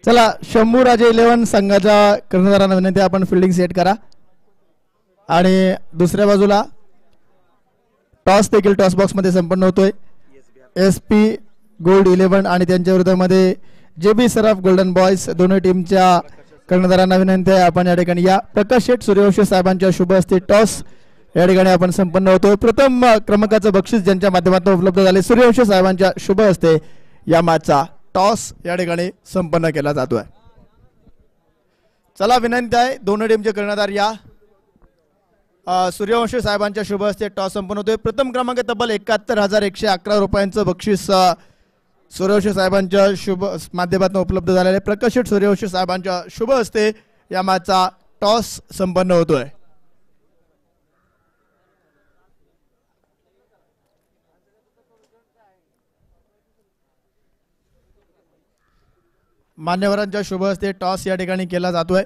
चला, शंभूराजे 11 संघाच्या कर्णधारांना विनंती, आपण फिल्डिंग सेट करा. आणि दुसऱ्या बाजूला टॉस देखील टॉस बॉक्स मध्ये संपन्न होतोय. SP गोल्ड 11 आणि त्यांच्या विरोधामध्ये JB सरफ गोल्डन बॉयज. दोन्ही टीमच्या कर्णधारांना विनंती आहे, आपण या ठिकाणी या. प्रकाश शेठ सूर्यवंशी साहेबांच्या शुभ हस्ते टॉस या ठिकाणी आपण संपन्न होतोय. प्रथम क्रमांकाचं बक्षीस ज्यांच्या माध्यमातून उपलब्ध झाले, सूर्यवंशी साहेबांच्या शुभ हस्ते या मॅचचा टॉस या ठिकाणी संपन्न केला जातोय. चला, विनंती आहे दोन्ही टीमचे कर्णधार या. सूर्यवंशी साहेबांच्या शुभ हस्ते टॉस संपन्न होतोय. प्रथम क्रमांक तब्बल 71,111 रुपयांचं बक्षीस सूर्यवंशी साहेबांच्या शुभ माध्यमातून उपलब्ध झालेले आहे. प्रकाशित सूर्यवंशी साहेबांच्या शुभ हस्ते या मॅचचा टॉस संपन्न होतोय. मान्यवरांच्या शुभ हस्ते टॉस या ठिकाणी केला जातोय.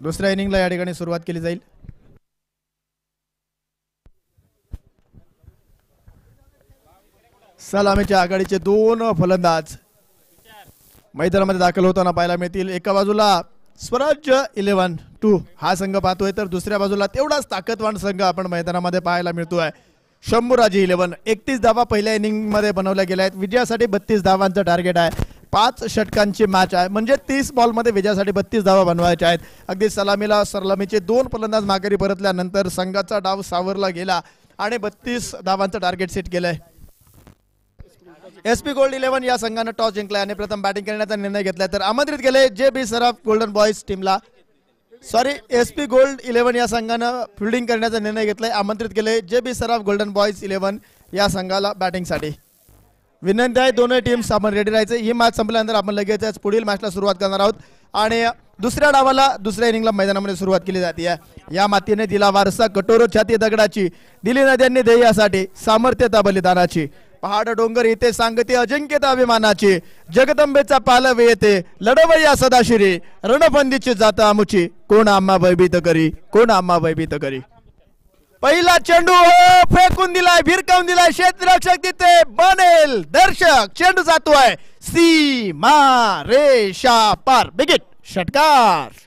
दुसऱ्या इनिंगला या ठिकाणी सुरुवात केली जाईल. सलामीच्या आघाडीचे दोन फलंदाज मैदानामध्ये दाखल होताना पाहायला मिळतील. एका बाजूला स्वराज्य 11-2 हा संघ पाहतोय, तर दुसऱ्या बाजूला तेवढाच ताकदवान संघ आपण मैदानामध्ये पाहायला मिळतोय. शंभूराजे 11. 31 धावा पहिल्या इनिंग मध्ये बनवल्या गेल्या आहेत. विजयासाठी 32 धावांचं टार्गेट आहे. 5 षटकांची मॅच आहे, म्हणजे 30 बॉलमध्ये विजयासाठी 32 धावा बनवायच्या आहेत. अगदी सलामीचे दोन फलंदाज माघारी परतल्यानंतर संघाचा डाव सावरला गेला आणि 32 धावांचं टार्गेट सेट केलंय. SP गोल्ड 11 या संघानं टॉस जिंकलाय आणि प्रथम बॅटिंग करण्याचा निर्णय घेतलाय, तर आमंत्रित केले JB सराफ गोल्डन बॉयज टीमला. SP गोल्ड 11 या संघानं फिल्डिंग करण्याचा निर्णय घेतलाय. आमंत्रित केले JB सराफ गोल्डन बॉयज 11 या संघाला बॅटिंगसाठी. विनंती आहे दोन्ही टीम्स आपण रेडी राहायचे. ही मॅच संपल्यानंतर आपण लगेच पुढील मॅचला सुरुवात करणार आहोत आणि दुसऱ्या डावाला दुसऱ्या इनिंगला मैदानामध्ये सुरुवात केली जाते. या मातीने दिला वारसा कठोर छाती दगडाची, दिली नद्यांनी ध्येयासाठी सामर्थ्यता बलिदानाची. पहाड डोंगर येते सांगते अजिंक्यता अभिमानाची, जगदंबेचा पालव येते लढवय्या सदाशिरी, रणफंदीची जाता आमुची, कोण आम्हा भयभीत करी, कोण आम्हा भयभीत करी. पहिला चेंडू फेकून दिलाय, भिरकावून दिलाय, क्षेत्ररक्षक तिथे बनेल दर्शक. चेंडू जातोय सीमा रेषा पार. बिगिट षटकार.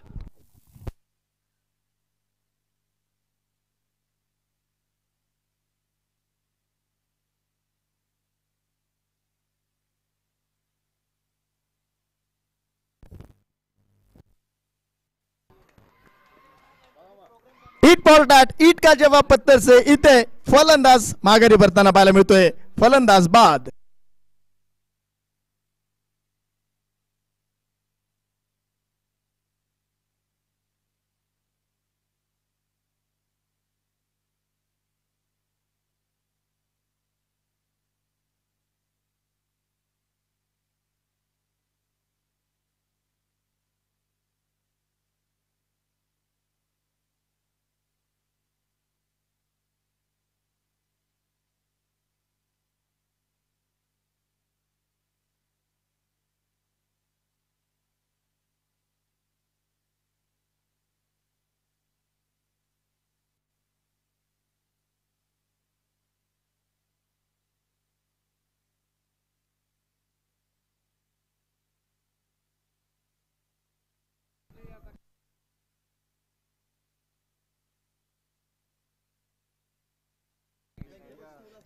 ईट फॉर डॅट, ईट का जवाब पत्थर से. इथे फलंदाज माघारी परताना पाहायला मिळतोय. फलंदाज बाद.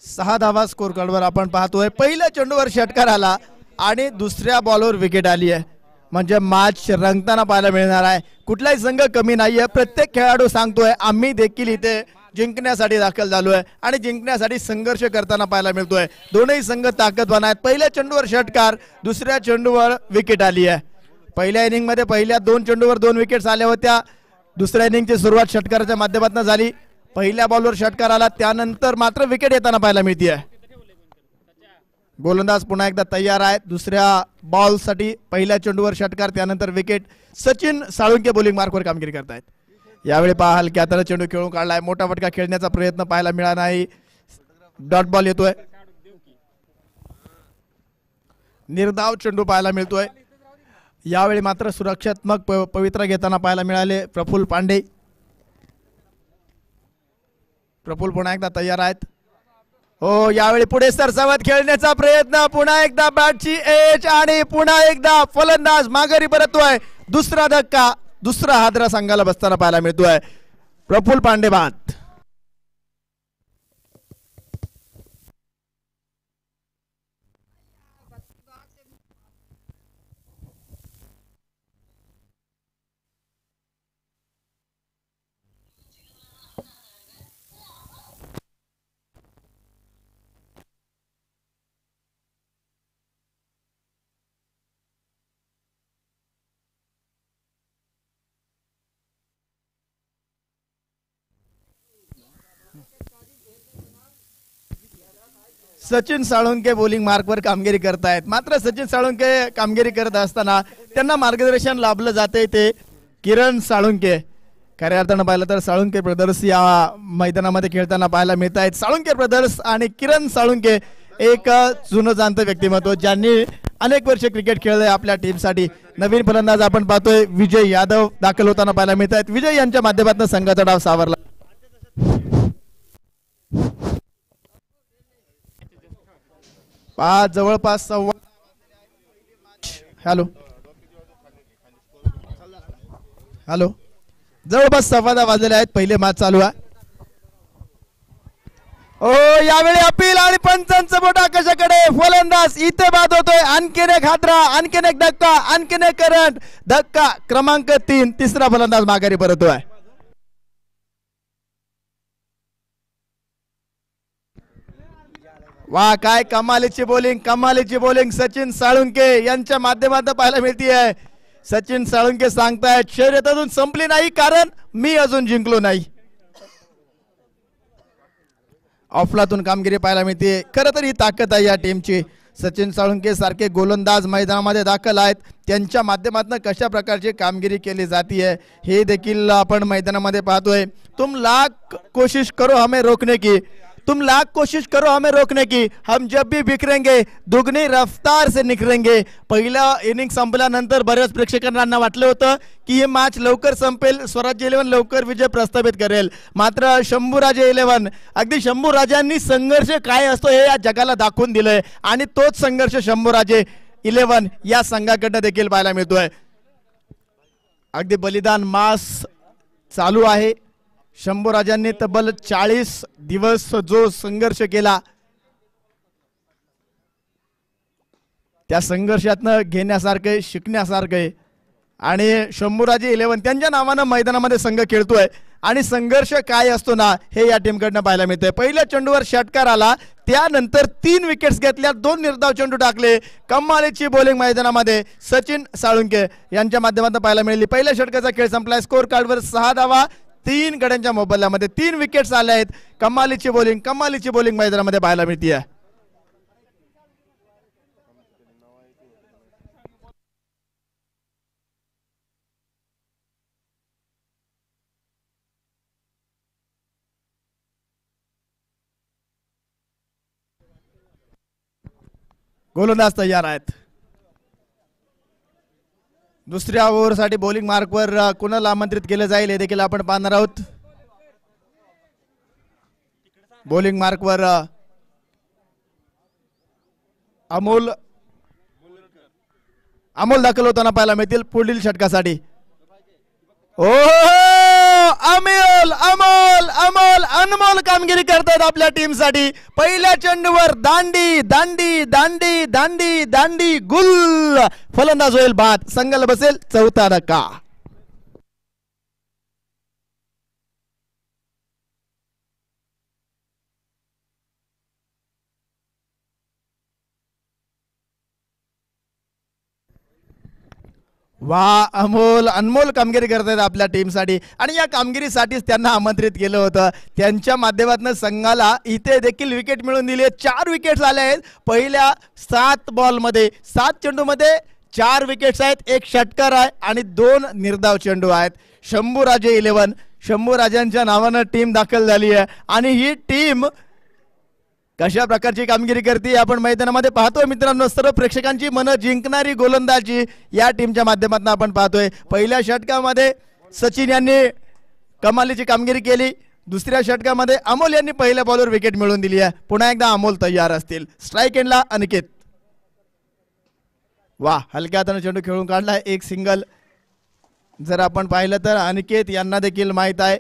सहा धावा स्कोर कार्डवर आपण पाहतोय. पहिल्या चेंडूवर षटकार आला आणि दुसऱ्या बॉलवर विकेट आली आहे, म्हणजे मॅच रंगताना पाहायला मिळणार आहे. कुठलाही संघ कमी नाहीये. प्रत्येक खेळाडू सांगतोय आम्ही देखील इथे जिंकण्यासाठी दाखल झालोय आणि जिंकण्यासाठी संघर्ष करताना पाहायला मिळतोय. दोनही संघ ताकदवान आहेत. पहिल्या चेंडूवर षटकार, दुसऱ्या चेंडूवर विकेट आली आहे. पहिल्या इनिंग मध्ये पहिल्या 2 चेंडूवर 2 विकेट्स आल्या होत्या. दुसऱ्या इनिंगची सुरुवात षटकाराच्या माध्यमातून झाली. पहिल्या बॉलवर षटकार आला, त्यानंतर मात्र विकेट येताना पाहायला मिळते. गोलंदाज पुन्हा एकदा तयार आहे. दुसऱ्या बॉल साठी पहिल्या चेंडूवर षटकार, त्यानंतर विकेट. सचिन साळुंके बॉलिंग मार्कवर कामगिरी करतायत. यावेळी पहा हलक्या हाताने चेंडू खेळून काढलाय. मोठा फटका खेळण्याचा प्रयत्न पाहायला मिळाला नाही. डॉट बॉल येतोय. निर्धाव चेंडू पाहायला मिळतोय. यावेळी मात्र सुरक्षात्मक पवित्रा घेताना पाहायला मिळाले प्रफुल्ल पांडे. प्रफुल्ल पुन्हा एकदा तयार आहेत. हो, यावेळी पुढे सरसावत खेळण्याचा प्रयत्न. पुन्हा एकदा बॅटची एज आणि पुन्हा एकदा फलंदाज माघारी परततोय. दुसरा धक्का, दुसरा हादरा संघाला बसताना पाहायला मिळतोय. प्रफुल्ल पांडे बाद. सचिन साळुंके बॉलिंग मार्कवर कामगिरी करतायत. मात्र सचिन साळुंके कामगिरी करत असताना त्यांना मार्गदर्शन लाभलं जाते ते किरण साळुंके. खऱ्या अर्थानं पाहिलं तर साळुंके ब्रदर्स या मैदानामध्ये खेळताना पाहायला मिळत आहेत. साळुंके ब्रदर्स आणि किरण साळुंके एक जुनं जाणतं व्यक्तिमत्व ज्यांनी अनेक वर्ष क्रिकेट खेळलंय आपल्या टीमसाठी. नवीन फलंदाज आपण पाहतोय विजय यादव दाखल होताना पाहायला मिळत आहेत. विजय यांच्या माध्यमातून संघाचा डाव सावरला. जवळपास हॅलो जवळपास 10:15 वाजलेले आहेत. पहिले मॅच चालू आहे. ओ यावेळी अपील आणि पंचांचं बोट आकाशाकडे. फलंदाज इथे बाद होतोय. आणखीन एक हादरा, आणखीन एक धक्का, आणखीन एक करंट. धक्का क्रमांक 3. तिसरा फलंदाज माघारी परततोय. वा काय कमालीची बॉलिंग, कमालीची बॉलिंग सचिन साळुंके यांच्या माध्यमातून पाहायला मिळतीये. सचिन साळुंके सांगतायत शर्यत अजून संपली नाही कारण मी अजून जिंकलो नाही. ऑफलातून कामगिरी पाहायला मिळते. खरं तर ही ताकद आहे या टीमची. सचिन साळुंके सारखे गोलंदाज मैदानामध्ये दाखल आहेत. त्यांच्या माध्यमातून कशा प्रकारची कामगिरी केली जाते हे देखील आपण मैदानामध्ये पाहतोय. तुम लाख कोशिश करो हमें रोकने की, तुम लाख कोशिश करो हमें रोकने की, हम जब भी बिखरेंगे दुगनी रफ्तार से निखरेंगे. पहिला इनिंग संपल्यानंतर बऱ्याच प्रेक्षकांना वाटलं होतं की हे मॅच लवकर संपेल, स्वराज्य 11 लवकर विजय प्रस्थापित करेल. मात्र शंभूराजे 11 अगदी शंभूराजांनी संघर्ष काय असतो हे या जगाला दाखवून दिलंय आणि तोच संघर्ष शंभूराजे 11 या संघाकडनं देखील पाहायला मिळतोय. अगदी बलिदान मास चालू आहे. शंभूराजांनी तब्बल 40 दिवस जो संघर्ष केला त्या संघर्षातनं घेण्यासारखे, शिकण्यासारखे. आणि शंभूराजे 11 त्यांच्या नावानं मैदानामध्ये संघ खेळतोय आणि संघर्ष काय असतो ना हे या टीमकडनं पाहायला मिळतंय. पहिल्या चेंडूवर षटकार आला, त्यानंतर 3 विकेट्स घेतल्या, 2 निर्धाव चेंडू टाकले. कमालीची बॉलिंग मैदानामध्ये सचिन साळुंके यांच्या माध्यमातून पाहायला मिळाली. पहिल्या षटकाचा खेळ संपलाय. स्कोर कार्डवर 6 धावा 3 गड्यांच्या मोबदल्यामध्ये 3 विकेट्स आल्या आहेत. कमालीची बॉलिंग, कमालीची बॉलिंग मैदानामध्ये पाहायला मिळते. गोलंदाज तयार आहेत. दुसऱ्या ओव्हरसाठी बॉलिंग मार्कवर कुणाला आमंत्रित केलं जाईल हे देखील आपण पाहणार आहोत. बॉलिंग मार्कवर अमोल दाखल होताना पाहायला मिळतील पुढील षटकासाठी. ओ अमोल अमोल अमोल अनमोल कामगिरी करतात आपल्या टीमसाठी. पहिल्या चेंडूवर दांडी दांडी दांडी दांडी दांडी गुल. फलंदाज होईल बाद. संघाला बसेल 4था धक्का. वा अमोल अनमोल कामगिरी करतात आपल्या टीमसाठी आणि या कामगिरीसाठीच त्यांना आमंत्रित केलं होतं. त्यांच्या माध्यमातून संघाला इथे देखील विकेट मिळवून दिली. 4 विकेट्स आल्या आहेत. पहिल्या 7 बॉलमध्ये 7 चेंडूमध्ये 4 विकेट्स आहेत, 1 षटकार आहे आणि 2 निर्धाव चेंडू आहेत. शंभूराजे 11 शंभूराजांच्या नावानं टीम दाखल झाली आहे आणि ही टीम कशा प्रकारची कामगिरी करते आपण मैदानामध्ये पाहतोय. मित्रांनो, सर्व प्रेक्षकांची मनं जिंकणारी गोलंदाजी या टीमच्या माध्यमातून आपण पाहतोय. पहिल्या षटकामध्ये सचिन यांनी कमालीची कामगिरी केली. दुसऱ्या षटकामध्ये अमोल यांनी पहिल्या बॉलवर विकेट मिळवून दिली आहे. पुन्हा एकदा अमोल तयार असतील. स्ट्राईक एंडला अनिकेत. वा हलक्या हाताने चेंडू खेळून काढलाय. 1 सिंगल. जर आपण पाहिलं तर अनिकेत यांना देखील माहित आहे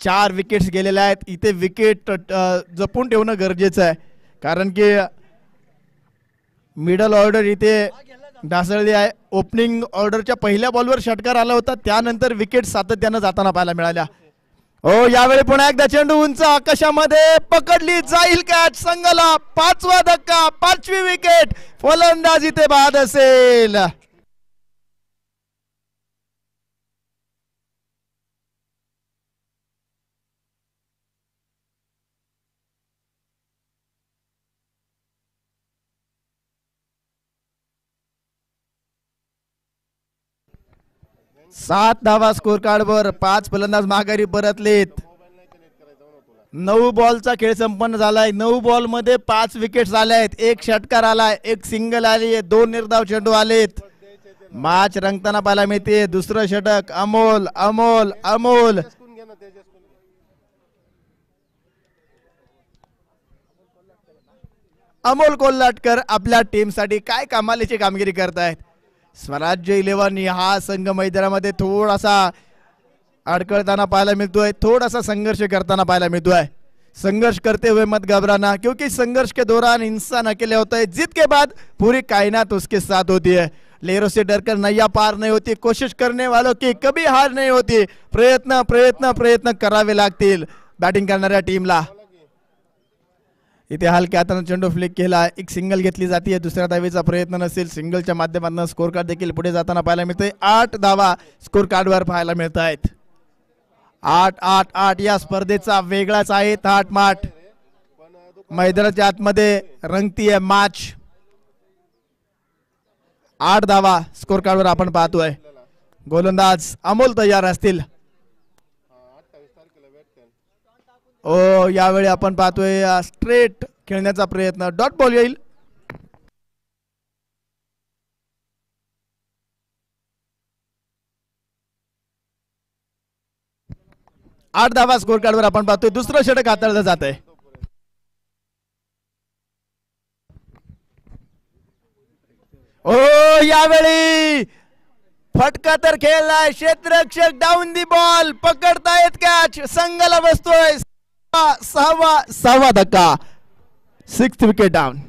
4 विकेट्स गेलेल्या आहेत. इथे विकेट जपून ठेवणं गरजेचं आहे कारण की मिडल ऑर्डर इथे ढासळली आहे. ओपनिंग ऑर्डरच्या पहिल्या बॉलवर षटकार आला होता, त्यानंतर विकेट सातत्यानं जाताना पाहायला मिळाल्या. हो यावेळी पुन्हा एकदा चेंडू उंच आकाशामध्ये पकडली जाईल कॅच. संघाला 5वा धक्का, 5वी विकेट. फलंदाज इथे बाद असेल. 7 धावा स्कोर कार्डवर. 5 फलंदाज माघारी परतलेत. 9 बॉलचा खेळ संपन्न झालाय. 9 बॉल मध्ये 5 विकेट्स आल्या आहेत. 1 षटकार आलाय, 1 सिंगल आली आहे, 2 निर्धाव चेंडू आलेत. मॅच रंगताना पाहायला मिळते. दुसरं षटक अमोल अमोल अमोल. अमोल कोल्हाटकर आपल्या टीमसाठी काय कमालीची कामगिरी करतायत. स्वराज्य 11 हा संघ मैदानामध्ये थोडासा अडकळताना पाहायला मिळतोय, थोडासा संघर्ष करताना पाहायला मिळतोय. संघर्ष करते हुए मत घबराना, क्योंकि संघर्ष के दौरान इंसान अकेले होता है, जीत के बाद पूरी कायनात उसके साथ होती है. लहरों से डरकर नैया पार नहीं होती, कोशिश करने वालों की कभी हार नहीं होती. प्रयत्न प्रयत्न प्रयत्न करावे लागतील बॅटिंग करणाऱ्या टीमला. इथे हलक्या हाताने चेंडू फ्लिक केला. 1 सिंगल घेतली जाते. दुसऱ्या धावेचा प्रयत्न नसेल. सिंगलच्या माध्यमातून स्कोर कार्ड देखील पुढे जाताना पाहायला मिळतोय. 8 धावा स्कोर कार्डवर पाहायला मिळत आहेत. 8-8-8 या स्पर्धेचा वेगळाच आहे थाटमाट. मैदानाच्या आतमध्ये रंगतीये मॅच. 8 धावा स्कोर कार्डवर आपण पाहतोय. गोलंदाज अमोल तयार असतील. ओ यावेळी आपण पाहतोय स्ट्रेट खेळण्याचा प्रयत्न. डॉट बॉल येईल. आठ धावा स्कोर कार्डवर आपण पाहतोय. दुसरं षटक हाताळलं जात आहे. ओ यावेळी फटका तर खेळलाय. क्षेत्ररक्षक डाऊन दी बॉल पकडतायत कॅच. संघाला बसतोय 6वा धक्का. 6th wicket down.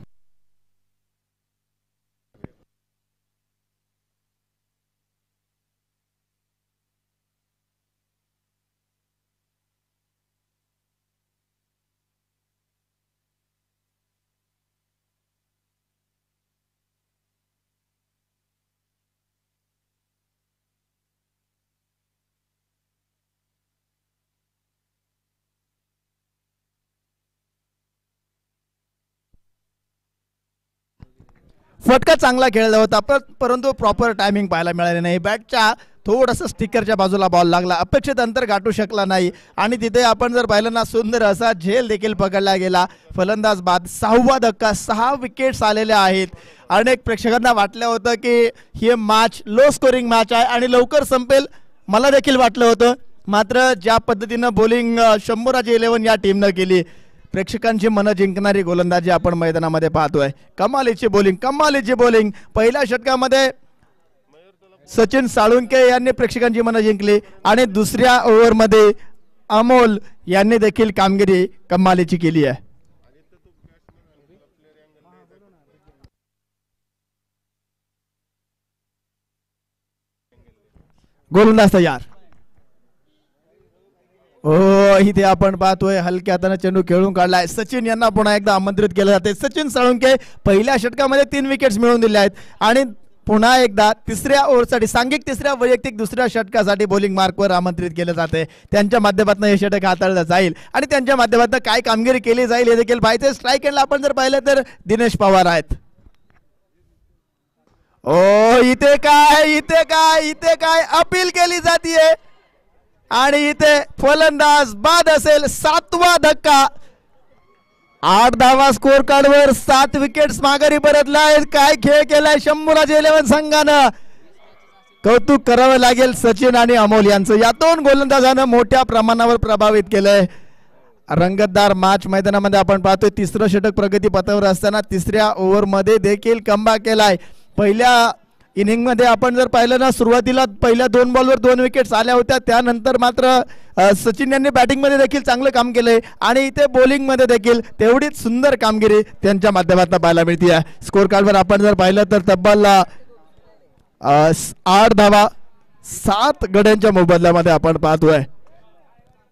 फटका चांगला खेळला होता, परंतु प्रॉपर टायमिंग पाहायला मिळाले नाही. बॅटच्या थोडंसं स्टिकरच्या बाजूला बॉल लागला. अपेक्षित अंतर गाठू शकला नाही. आणि तिथे आपण जर पाहिलं ना, सुंदर असा झेल देखील पकडला गेला. फलंदाज बाद. 6वा धक्का. 6 विकेट्स आलेल्या आहेत. अनेक प्रेक्षकांना वाटलं होतं की हे मॅच लो स्कोरिंग मॅच आहे आणि लवकर संपेल. मला देखील वाटलं होतं. मात्र ज्या पद्धतीनं बॉलिंग शंभूराजे 11 या टीमनं केली, प्रेक्षकांची मनं जिंकणारी गोलंदाजी आपण मैदानामध्ये पाहतोय. कमालीची बॉलिंग, कमालीची बॉलिंग. पहिल्या षटकामध्ये सचिन साळुंके यांनी प्रेक्षकांची मनं जिंकली आणि दुसऱ्या ओव्हरमध्ये अमोल यांनी देखील कामगिरी कमालीची केली आहे. गोलंदाज तयार. हो इथे आपण पाहतोय हलक्या हाताने चेंडू खेळून काढलाय. सचिन यांना पुन्हा एकदा आमंत्रित केले जाते. सचिन साळुंके पहिल्या षटकामध्ये 3 विकेट्स मिळवून दिल्या आहेत आणि पुन्हा एकदा तिसऱ्या ओव्हरसाठी सांघिक तिसऱ्या वैयक्तिक दुसऱ्या षटकासाठी बॉलिंग मार्कवर आमंत्रित केले जाते. त्यांच्या माध्यमातून हे षटक हाताळलं जाईल आणि त्यांच्या माध्यमातून काय कामगिरी केली जाईल हे देखील पाहिजे. स्ट्राईक एंडला आपण जर पाहिलं तर दिनेश पवार आहेत. ओ इथे काय इथे काय इथे काय अपील केली जाते आणि इथे फलंदाज बाद असेल. 7वा धक्का. 8 धावा स्कोर कार्डवर. 7 विकेट्स माघारी परतलाय. काय खेळ केलाय शंभूराजे 11 संघानं. कौतुक करावं लागेल सचिन आणि अमोल यांचं. या 2 गोलंदाजांना मोठ्या प्रमाणावर प्रभावित केलंय. रंगतदार मॅच मैदानामध्ये आपण पाहतोय. तिसरं षटक प्रगती पथावर असताना तिसऱ्या ओव्हरमध्ये देखील कमबॅक केलाय. पहिल्या इनिंग मध्ये आपण जर पाहिलं ना, सुरुवातीला पहिल्या 2 बॉलवर 2 विकेट्स आल्या होत्या. त्यानंतर मात्र सचिन यांनी बॅटिंग मध्ये देखील चांगलं काम केलंय आणि इथे बॉलिंग मध्ये देखील तेवढीच सुंदर कामगिरी त्यांच्या माध्यमातून पाहायला मिळते आहे. स्कोर कार्डवर आपण जर पाहिलं तर तब्बल 8 धावा 7 गड्यांच्या मोबदल्यामध्ये आपण पाहतोय.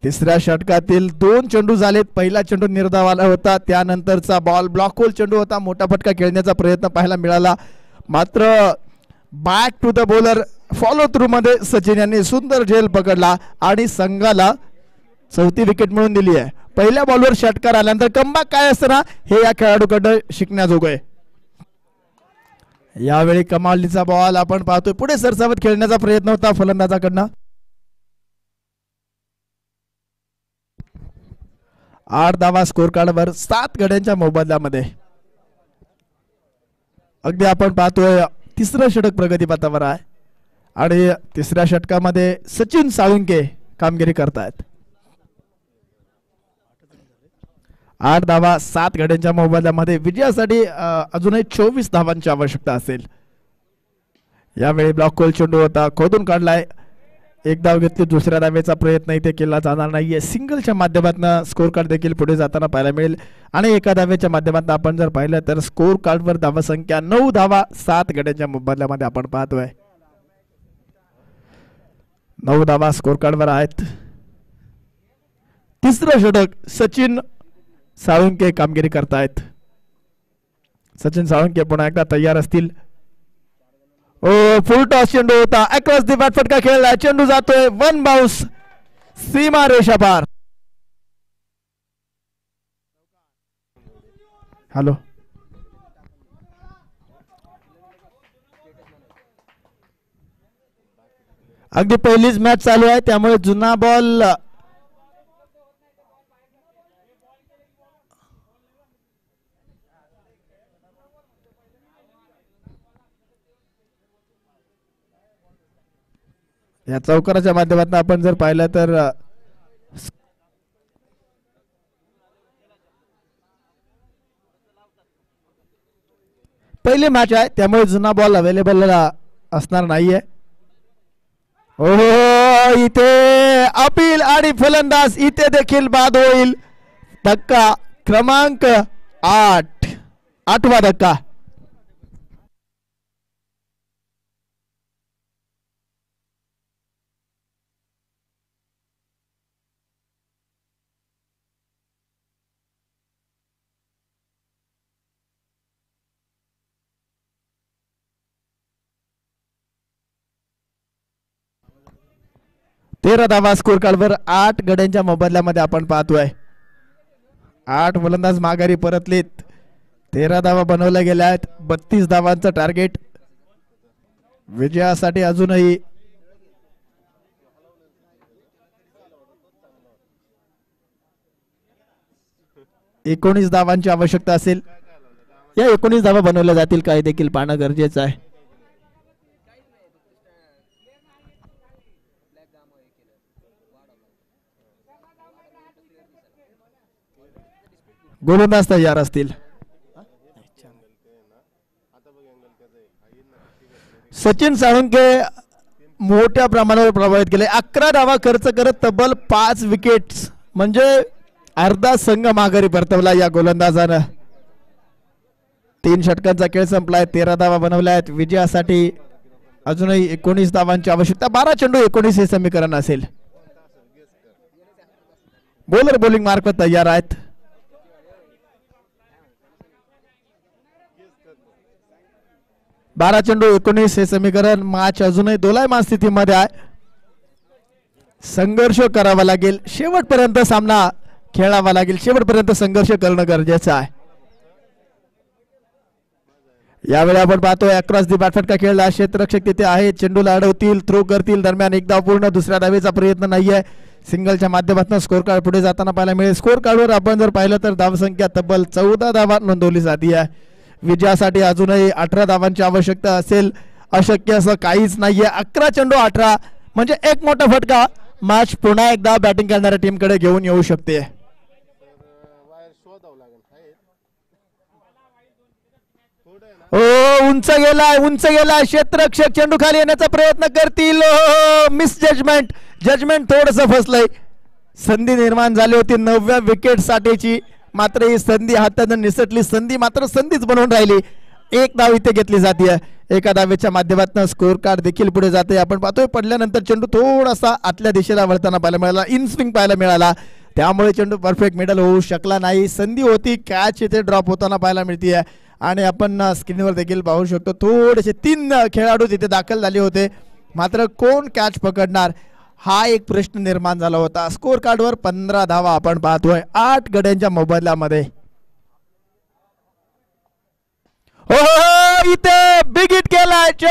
तिसऱ्या षटकातील 2 चेंडू झालेत. पहिला चेंडू निर्धाव आला होता, त्यानंतरचा बॉल ब्लॉक होल चेंडू होता. मोठा फटका खेळण्याचा प्रयत्न पाहायला मिळाला. मात्र back to the bowler follow through मध्ये सचिन यांनी सुंदर झेल पकडला आणि संघाला 4थी विकेट मिळवून दिली आहे. पहिल्या बॉलवर षटकार आल्यानंतर कमबॅक काय असतं ना, हे या खेळाडूकडे शिकण्याजोगं आहे. यावेळी कमालीचा बॉल आपण पाहतोय, पुढे सरसावत खेळण्याचा प्रयत्न होता फलंदाजाकडनं. 8 धावा स्कोर कार्डवर 7 गड्यांच्या मोबदल्यामध्ये. अगदी आपण पाहतोय तिसरं षटक प्रगतीपथावर आहे आणि तिसऱ्या षटकामध्ये सचिन साळुंके कामगिरी करतायत. 8 धावा 7 गड्यांच्या मोबदल्यामध्ये. विजयासाठी अजूनही 24 धावांची आवश्यकता असेल. यावेळी ब्लॉक कोल चेंडू होता, खोदून काढलाय. एक धाव घेतली, दुसऱ्या धावेचा प्रयत्न इथे केला जाणार नाहीये. सिंगलच्या माध्यमातून स्कोर कार्ड देखील पुढे जाताना पाहायला मिळेल आणि एका धावेच्या माध्यमातून आपण जर पाहिलं तर स्कोर कार्डवर धावा संख्या 9 धावा 7 गड्यांच्या मोबदल्यामध्ये आपण पाहतोय. 9 धावा स्कोर कार्डवर आहेत. तिसरं षटक सचिन साळुंके कामगिरी करतायत. सचिन साळुंके पुन्हा एकदा तयार असतील. फुल टॉस चेंडू होता, अक्रॉस दी बॅट फटका खेळला, चेंडू जातोय 1 बाउन्स, सीमा रेषा पार. हॅलो, अगदी पहिलीच मॅच चालू आहे त्यामुळे जुना बॉल या चौकाराच्या माध्यमातून आपण जर पाहिलं तर पहिली मॅच आहे त्यामुळे जुना बॉल अवेलेबल असणार नाहीये. हो, इथे अपील आणि फलंदाज इथे देखील बाद होईल. धक्का क्रमांक 8, 8वा धक्का. तेरा धावा स्कोर कार्डवर 8 गड्यांच्या मोबदल्यामध्ये आपण पाहतोय. 8 फलंदाज माघारी परतलेत. 13 धावा बनवल्या गेल्या आहेत. 32 धावांचं टार्गेट. विजयासाठी अजूनही एकोणीस धावांची आवश्यकता असेल. या 19 धावा बनवल्या जातील काय देखील पाहणं गरजेचं आहे. गोलंदाज तयार असतील. सचिन साळुंके मोठ्या प्रमाणावर प्रभावित केले. 11 धावा खर्च करत तब्बल 5 विकेट्स म्हणजे अर्धा संघ माघारी परतवला या गोलंदाजानं. 3 षटकांचा खेळ संपलाय. 13 धावा बनवल्या आहेत. विजयासाठी अजूनही 19 धावांची आवश्यकता. 12 चेंडू 19 हे समीकरण असेल. बॉलर बॉलिंग मार्फत तयार आहेत. बारा चेंडू 19 हे समीकरण. मॅच अजूनही दोलायमान स्थितीमध्ये आहे. संघर्ष करावा लागेल. शेवटपर्यंत सामना खेळावा लागेल. शेवटपर्यंत संघर्ष करणं गरजेचं आहे. यावेळी आपण पाहतोय अक्रॉस दी बॅट फटका खेळला. क्षेत्ररक्षक तिथे आहे. चेंडूला अडवतील, थ्रो करतील. दरम्यान एक धाव पूर्ण. दुसऱ्या धावेचा प्रयत्न नाहीये. सिंगलच्या माध्यमातून स्कोर कार्ड पुढे जाताना पाहायला मिळेल. स्कोर कार्डवर आपण जर पाहिलं तर धावसंख्या तब्बल 14 धावा नोंदवली जाते आहे. विजयासाठी अजूनही 18 धावांची आवश्यकता असेल. अशक्य असं काहीच नाहीये. 11 चेंडू 18 म्हणजे एक मोठा फटका. मॅच पुन्हा एकदा बॅटिंग करणाऱ्या टीमकडे घेऊन येऊ शकते. उंच गेलाय, उंच गेलाय. क्षेत्ररक्षक चेंडू खाली येण्याचा प्रयत्न करतील. Miss judgement. जजमेंट थोडस फसलंय. संधी निर्माण झाली होती 9व्या विकेट साठीची. मात्र ही संधी हाताने निसटली. संधी मात्र संधीच बनवून राहिली. एक धाव इथे घेतली जाते. एका धावेच्या माध्यमातून स्कोर कार्ड देखील पुढे जाते. आपण पाहतोय पडल्यानंतर चेंडू थोडासा आतल्या दिशेला वळताना पाहायला मिळाला. इन स्विंग पाहायला मिळाला. त्यामुळे चेंडू परफेक्ट मिडल होऊ शकला नाही. संधी होती. कॅच इथे ड्रॉप होताना पाहायला मिळते. आणि आपण स्क्रीनवर देखील पाहू शकतो थोडेसे 3 खेळाडू तिथे दाखल झाले होते. मात्र कोण कॅच पकडणार हा एक प्रश्न निर्माण झाला होता. स्कोर कार्डवर 15 धावा आपण पाहतोय 8 गड्यांच्या मोबदल्यामध्ये. हो, इथे बिग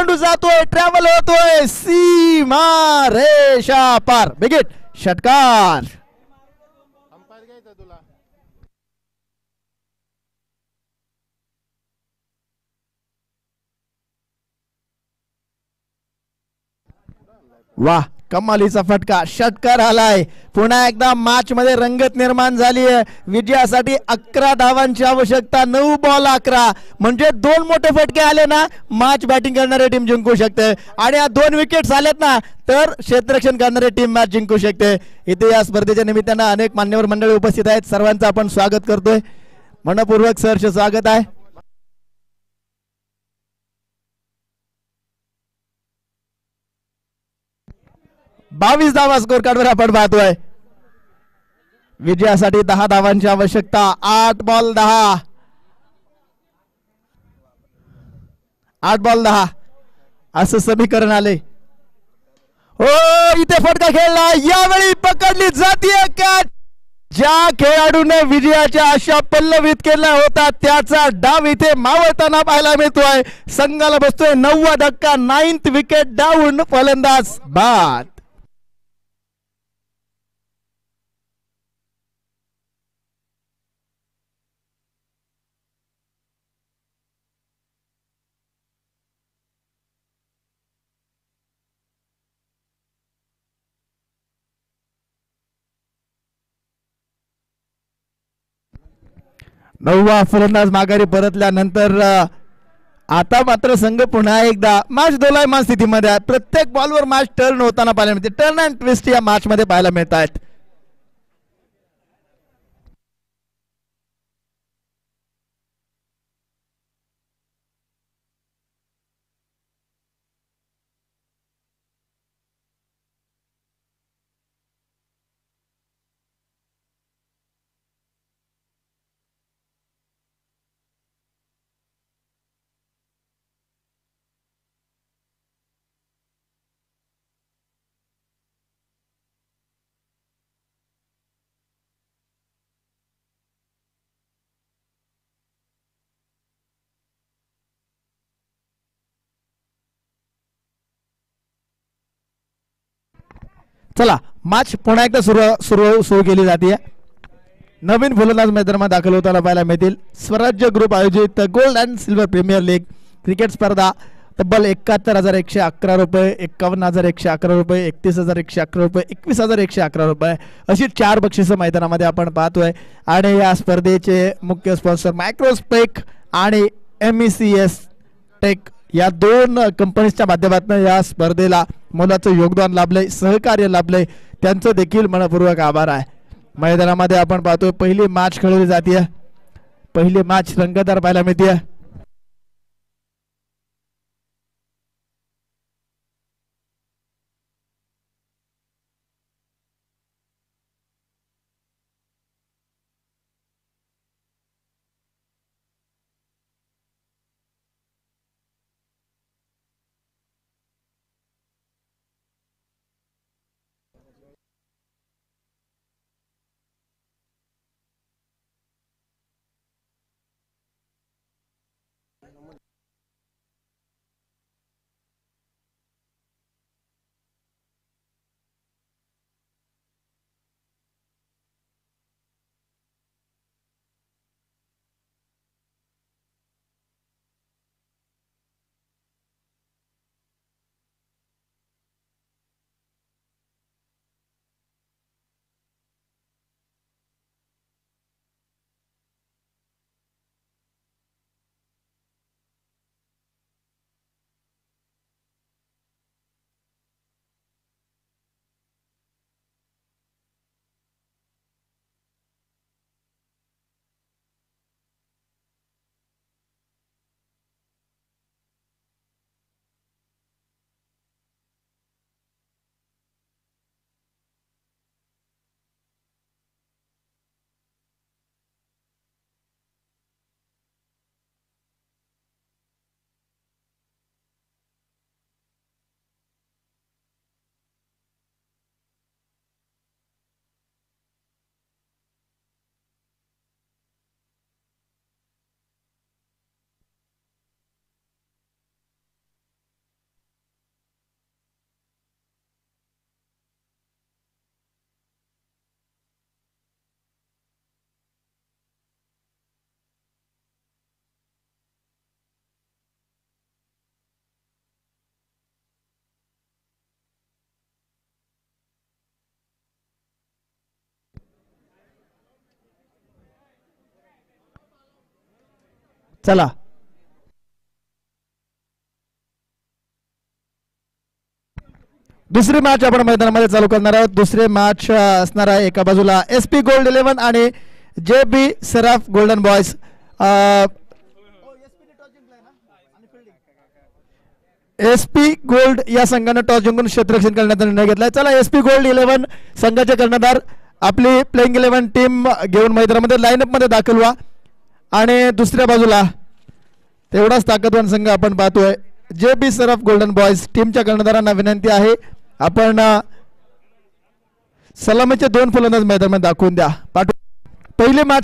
चेंडू जातोय, ट्रॅव्हल होतोय, सीमा रेषा पार, बिगिट षटकार. वाह, कमालीचा फटका, षटकार आलाय. पुन्हा एकदा मॅच मध्ये रंगत निर्माण झाली आहे. विजयासाठी 11 धावांची आवश्यकता, 9 बॉल 11, म्हणजे 2 मोठे फटके आले ना मॅच बॅटिंग करणारी टीम जिंकू शकते, आणि या 2 विकेट्स आलेत ना तर क्षेत्ररक्षण करणारी टीम मॅच जिंकू शकते. इथे या स्पर्धेच्या निमित्तानं अनेक मान्यवर मंडळी उपस्थित आहेत. सर्वांचं आपण स्वागत करतोय, मनपूर्वक सहर्ष स्वागत आहे. 22 धावा स्कोर कार्डवर आपण पाहतोय. विजयासाठी 10 धावांची आवश्यकता, 8 बॉल 10, 8 बॉल 10 असं समीकरण आले. हो, इथे फटका खेळला, यावेळी पकडली जातीय कॅच. ज्या खेळाडूने विजयाच्या आशा पल्लवित केला होता त्याचा डाव इथे मावळताना पाहायला मिळतोय. संघाला बसतोय 9वा धक्का, 9th विकेट डाऊन, फलंदाज बाद. नववा फलंदाज माघारी परतल्यानंतर आता मात्र संघ पुन्हा एकदा मॅच दोलायमान स्थितीमध्ये आहे. प्रत्येक बॉलवर मॅच टर्न होताना पाहायला मिळते. टर्न अँड ट्विस्ट या मॅच मध्ये पाहायला मिळत आहेत. चला, मॅच पुन्हा एकदा सुरू केली जाते. नवीन फलंदाज मैदानात दाखल होताना पाहायला मिळतील. स्वराज्य ग्रुप आयोजित gold and silver premier league cricket स्पर्धा तब्बल 71,111 रुपये, 51,111 रुपये, 31,111 रुपये, 21,111 रुपये अशी 4 बक्षिसं मैदानामध्ये आपण पाहतोय. आणि या स्पर्धेचे मुख्य स्पॉन्सर मायक्रोस्पेक आणि MECS टेक या 2 कंपनीच्या माध्यमातून या स्पर्धेला मोलाचं योगदान लाभलंय, सहकार्य लाभलंय, त्यांचं देखील मनपूर्वक आभार आहे. मैदानामध्ये आपण पाहतोय पहिली मॅच खेळवली जाते. पहिली मॅच रंगतदार पाहायला मिळते. चला दुसरी मॅच आपण मैदानामध्ये चालू करणार आहोत. दुसरे मॅच असणार आहे एका बाजूला SP गोल्ड 11 आणि JB Saraf golden boys. SP gold या संघाने टॉस जिंकून क्षेत्ररक्षण करण्याचा निर्णय घेतलाय. चला SP गोल्ड 11 संघाचे कर्णधार आपली प्लेइंग 11 टीम घेऊन मैदानामध्ये लाईनअप मध्ये दाखल व्हा. आणि दुसऱ्या बाजूला तेवढाच ताकदवान संघ आपण पाहतोय JB सराफ गोल्डन बॉयज टीमच्या कर्णधारांना विनंती आहे आपण सलामीचे 2 फलंदाज मैदानामध्ये दाखवून द्या. पहिली मॅच